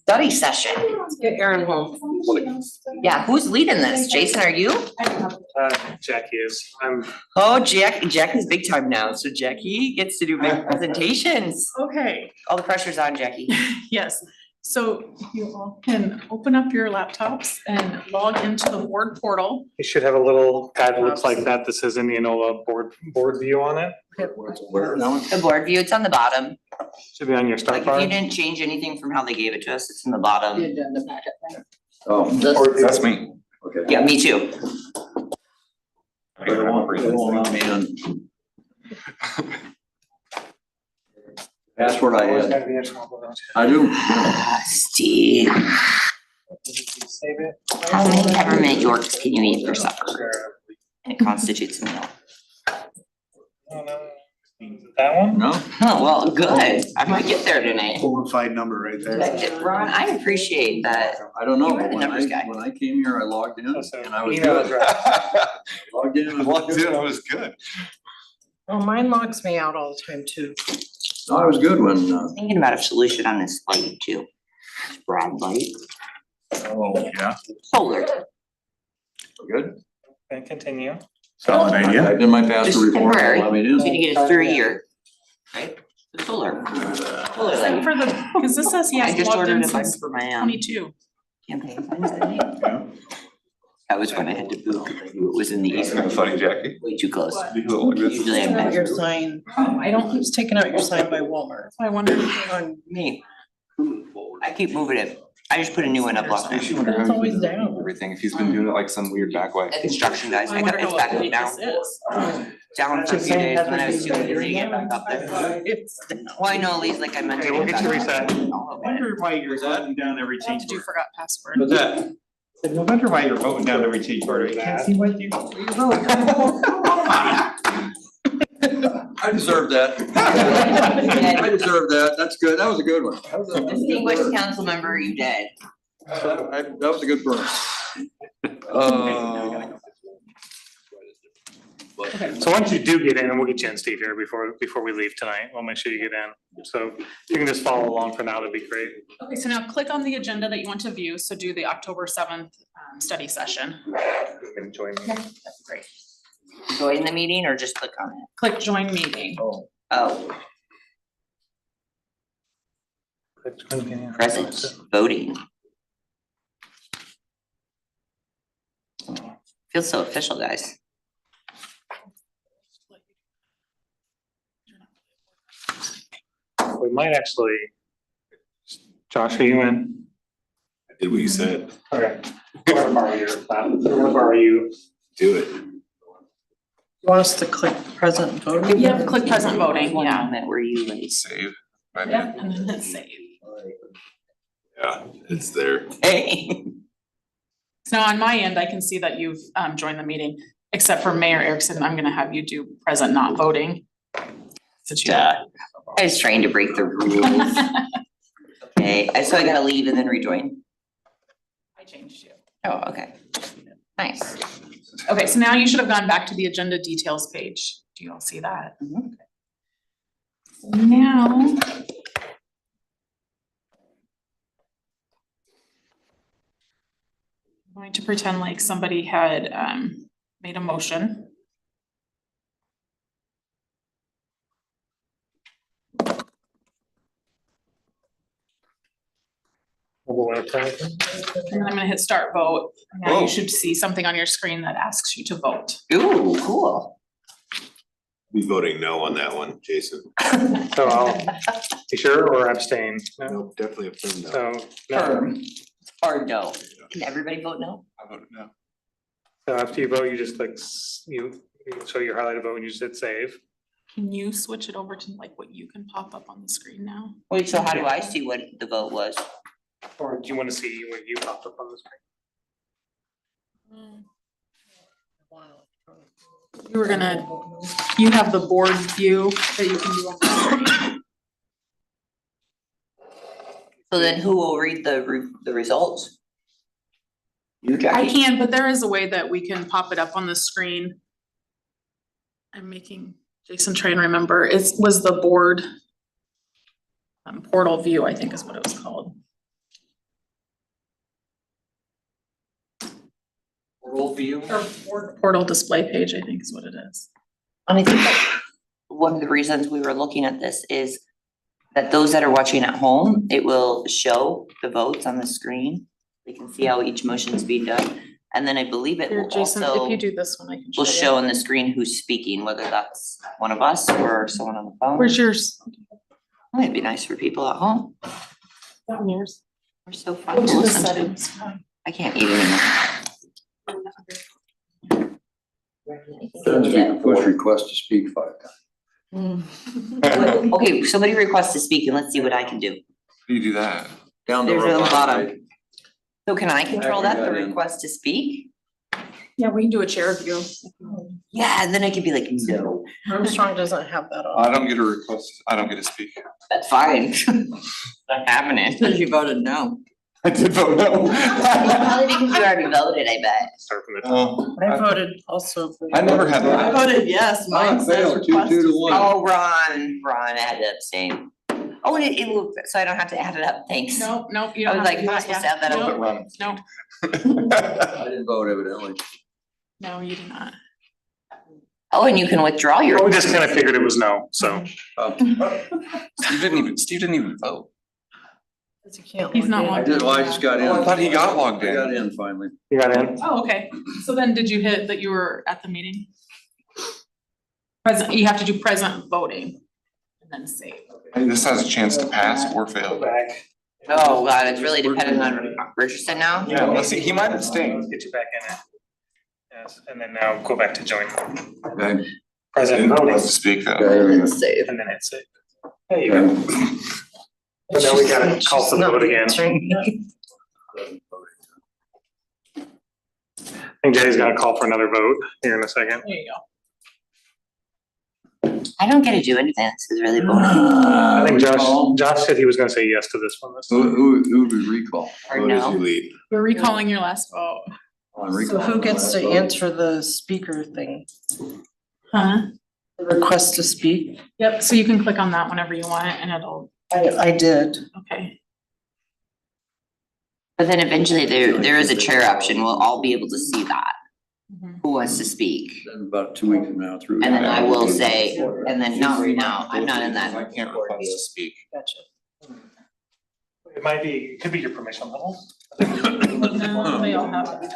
study session. Let's get Aaron home. Yeah, who's leading this? Jason, are you? Jackie is, I'm, Oh, Jackie's big time now, so Jackie gets to do big presentations. Okay, All the pressure's on Jackie. yes. So if you all can open up your laptops and log into the board portal. you should have a little pad that looks like that says Indianola board view on it. Where, that one? The board view, it's on the bottom. Should be on your start Like if you bar. didn't change anything from how they gave it to us, it's in the bottom. Oh, That's me. okay. Yeah, me too. It won't let me in. Password I had. I do. Steve, Save it. how many peppermint Yorks can you eat for supper? And it constitutes a meal. That one? No? Oh, well, good. I might get there tonight. Qualified number right there. Ron, I appreciate that. I don't know, You were but the when numbers guy. I came here, I logged in Oh, so and I was email good. address. Logged in. and I was good. It was good. Well, mine logs me out all the time too. No, I was good when, Thinking about a solution on this light too. Broad light, Oh, yeah. solar. good. And continue. Solid I idea. typed in my password Just report. temporary. Allow me It's to. gonna get us through a year, right? The solar. Solar Except light. for the, because this says he I has just logged ordered in a bunch since for my 22. campaign funds, I think. Yeah. That was when I had to boot, because I knew it was in the That's easement, kind of funny, Jackie. way too close. You look like this. Usually Taking I'm out your better. sign. I don't, Who's taking out your sign by Walmart? I wonder. On Me. I keep moving it. I just put a new one up last night. It's always down. Everything, if he's been doing it like some weird back way. Construction guys, I got, it's back up now. Down for a few days when I was too busy to get back up there. Well, I know, Lee's like I meant. Okay, we'll get you reset. I wonder why you're voting down every What change did you order. forgot password? What's that? No wonder why you're voting down every change order. You can't see what you vote. I deserve that. I deserve that. That's good. That was a good one. Distinguished council member, you did. That was a good burn. So once you do get in, and we'll get you in, Steve, here before we leave tonight, we'll make sure you get in. So if you can just follow along for now, that'd be great. Okay, so now click on the agenda that you want to view, so do the October 7th study session. You can join me. That's great. Join the meeting or just click on it? Click join meeting. Oh, present, voting. Feels so official, guys. We might actually. Josh, are you in? I did what you said. Okay. I'm gonna borrow your laptop. I'm gonna borrow you. Do it. You want us to click present voting? You have to click present voting, One yeah. moment where you like, Save. Yep, and then hit save. Yeah, it's there. hey. So now on my end, I can see that you've joined the meeting, except for Mayor Erickson, I'm gonna have you do present not voting. Since you- Duh. I was trying to break the rules. Okay, so I gotta leave and then rejoin. I changed you. Oh, okay. Nice. Okay, so now you should have gone back to the agenda details page. Do you all see that? Mhm. So now. I'm going to pretend like somebody had made a motion. And then I'm gonna hit start vote. Now Whoa. you should see something on your screen that asks you to vote. Ooh, cool. Be voting no on that one, Jason. So I'll, you sure, or abstain? No. Nope, definitely a firm no. So, no. Firm. Or no. Can everybody vote no? I voted no. So after you vote, you just click, you show your highlighted vote and you just hit save. Can you switch it over to like what you can pop up on the screen now? Wait, so how do I see what the vote was? Or do you wanna see what you popped up on the screen? You were gonna, you have the board view that you can do on the screen. So then who will read the results? You, I Jackie? can, but there is a way that we can pop it up on the screen. I'm making Jason try and remember, was the board portal view, I think is what it was called. Portal view? Or portal display page, I think is what it is. And I think that one of the reasons we were looking at this is that those that are watching at home, it will show the votes on the screen. They can see how each motion is being done. And then I believe it Here, will Jason, if also, you do this one, I can will show show you. on the screen who's speaking, whether that's one of us or someone on the phone. Where's yours? It'd be nice for people at home. Down yours. We're so fun Go to to the listen to. settings. I can't eat anymore. Push request to speak 5 times. Okay, somebody requests to speak and let's see what I can do. How do you do that? Down the There's it on the road. bottom. So can I control that, the Actually got in. request to speak? Yeah, we can do a chair view. Yeah, and then I could be like, no, Armstrong doesn't have that on. I don't get a request, I don't get to speak. that's fine. Not happening. Because you voted no. I did vote no. Probably because you already voted, I bet. Start from the top. I voted also. for- I never had I that. voted yes, mine says failed, request 2-2 to to 1. Oh, Ron, I had to abstain. Oh, and it will, so I don't have to add it up, thanks. No, no, you I don't was have to like, do am I that, supposed to yeah. add that up? But Ron. No, I didn't vote evidently. no, you do not. Oh, and you can withdraw your. Well, we just kind of figured it was no, so. Steve didn't even vote. You can't He's log not in. logged I did, well, I just got in. Oh, I thought he got logged I got in. in finally. You got in? Oh, okay. So then did you hit that you were at the meeting? Present, you have to do present voting and then save. Hey, this has a chance to pass or fail. Back. Oh, God, it's really dependent on Richardson now? Yeah, let's see, he might abstain. Let's get you back in it. Yes, and then now go back to join. Okay. Present Didn't voting want to speak though. Okay. save. and then hit save. There you go. But now we gotta call for the vote again. I think Jay's gonna call for another vote here in a second. There you go. I don't get to do anything, this is really boring. I think Recall. Josh said he was gonna say yes to this one this time. Who would we recall? Or no. lead? We're recalling your last vote. On So recall. who gets to answer the speaker thing? Huh? The request to speak? Yep, so you can click on that whenever you want and it'll, I did. okay. But then eventually there is a chair option, we'll all be able to see that, Mhm. who wants to speak. Then about 2 weeks from now through. And then I will say, and then not right now, I'm not in that. I can't request to speak. Gotcha. It might be, it could be your permission level. No, they all have it.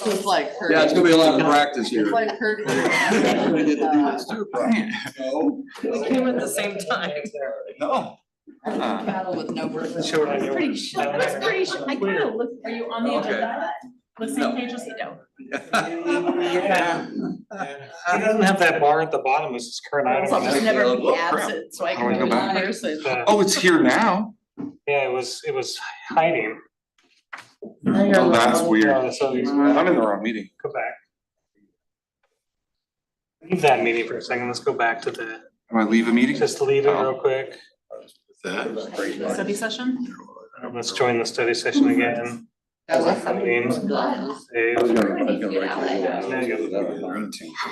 It's like her. Yeah, it's gonna be a lot of practice It's here. like her. Let's do it, Brian. No. We came at the same time. No. Battle with no word. Show it on your. Pretty sure, that's pretty sure, I kind of look, are you on the Okay. agenda? The same page as you do? Yeah. It doesn't have that bar at the bottom, this is current item. I'll just never be Oh, crap. absent, so I How do I can go back? reverse it. Oh, it's here now? Yeah, it was hiding. Now you're Oh, that's on. weird. Yeah, so you I'm in the wrong meeting. go back. Leave that meeting for a second, let's go back to the, Am I leave a meeting? just to leave it real quick. Study session? Let's join the study session again. Meetings. Save.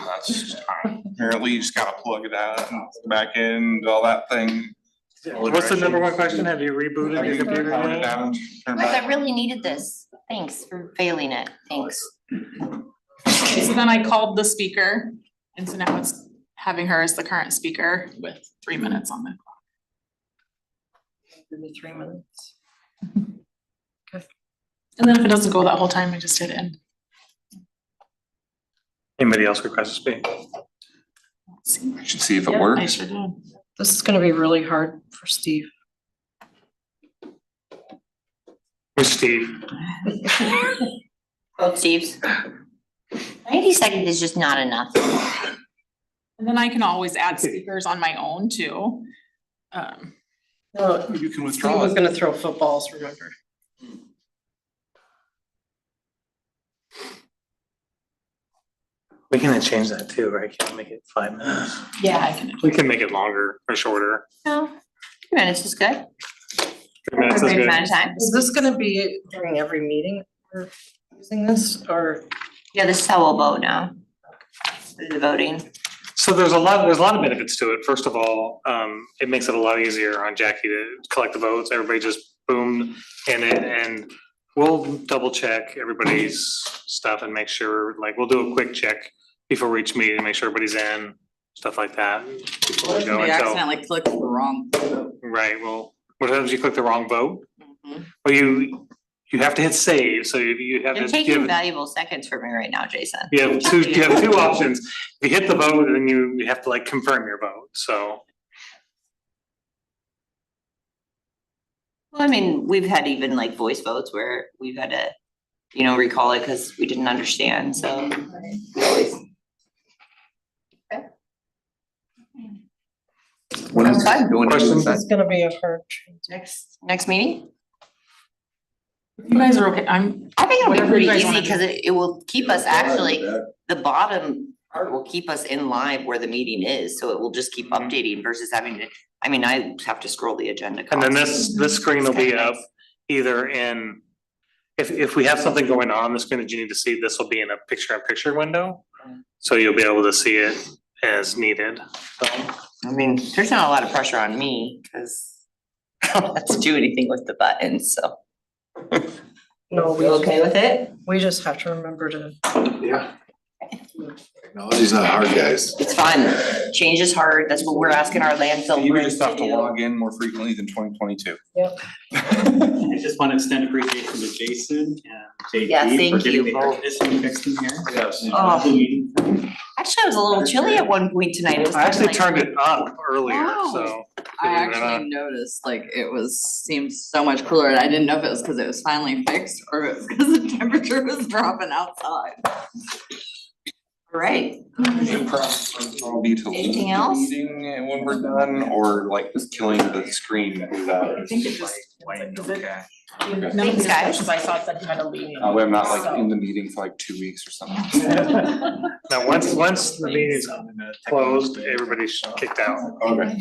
That's just fine. Apparently you just gotta plug it out and back in, all that thing. What's the number one question? Have you rebooted Have your you computer powered it yet? down, turn Guys, I back? really needed this, thanks for failing it, thanks. Okay, so then I called the speaker, and so now it's having her as the current speaker with 3 minutes on the clock. Give me 3 minutes. And then if it doesn't go that whole time, I just hit end. Anybody else request to speak? Let's see. I should see if it Yep, I works. sure did. This is gonna be really hard for Steve. Who's Steve? Both Steve's. 90 seconds is just not enough. And then I can always add speakers on my own too. No, You can Steve withdraw was it. gonna throw footballs, remember? We can change that too, right? Can we make it 5 minutes? Yeah, I can. We can make it longer or shorter. No, 2 minutes is good. 3 minutes is Every good. amount of time. Is this gonna be during every meeting we're using this, or? Yeah, this is how we'll vote now. The voting. So there's a lot of benefits to it. First of all, it makes it a lot easier on Jackie to collect the votes. Everybody just boom in it and we'll double check everybody's stuff and make sure, like, we'll do a quick check before each meeting, make sure everybody's in, stuff like that. before we go. We And so- accidentally clicked the wrong. Right, well, what happens if you click the wrong vote? Mhm. Well, you have to hit save, so you have to. You're you taking have- valuable seconds from me right now, Jason. You have two options. If you hit the vote, then you have to like confirm your vote, so. Well, I mean, we've had even like voice votes where we've had to, recall it because we didn't understand, so. we always- When is Fine. going Questions? It's gonna be a hard change. Next meeting? You guys are okay, I'm, I think it'll be Whatever pretty you guys easy wanna because do. it will keep us actually, the bottom part will keep us in line where the meeting is, so it will just keep updating versus having to, I mean, I have to scroll the agenda. And then constantly. this screen will be It's kinda up either in, if we have something going on, the screen that you need to see, this will be in a picture-in-picture window. So you'll be able to see it as needed, so. I mean, there's not a lot of pressure on me, cause I don't have to do anything with the buttons, so. No, You okay with it? we just have to remember to. Yeah. Technology's not hard, guys. It's fun. Change is hard. That's what we're asking our landfill You friends just have to do. log in more frequently than 2022. I just want to extend appreciation to Jason and JD Yeah, for thank getting you the air both. conditioning fixed in here. Yes. Oh. Actually, I was a little chilly at one point tonight. It was I actually kinda like- turned it up earlier, Wow. so. I believe it or not. actually noticed like it seemed so much cooler and I didn't know if it was because it was finally fixed or if it was because the temperature was dropping outside. Right. Anything else? Meeting when we're done, or like just killing the screen with that? I think it just, does it, none of the Thanks, guys. discussions I saw it said you had to leave. I'm not like in the meeting for like 2 weeks or something. Now, once the meeting's closed, everybody's kicked out. Okay.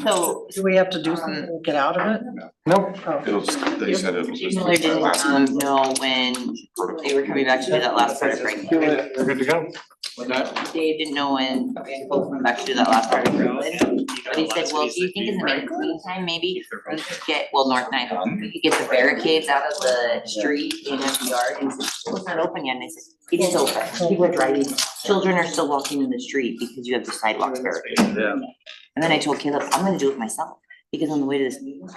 So, Do we have to do something to get out of it? Nope. Oh. It'll just, they said it was just. Taylor didn't know when they were coming back to do that last part of Franklin. We're good to go. Dave didn't know when they were supposed to come back to do that last part of Franklin. But he said, well, do you think in the meantime, maybe we could get, North Nine, we could get the barricades out of the street in the yard and it's not open yet. And I said, it is open. People are driving. Children are still walking in the street because you have the sidewalks barricaded. Yeah. And then I told Caleb, I'm gonna do it myself because on the way to this meeting.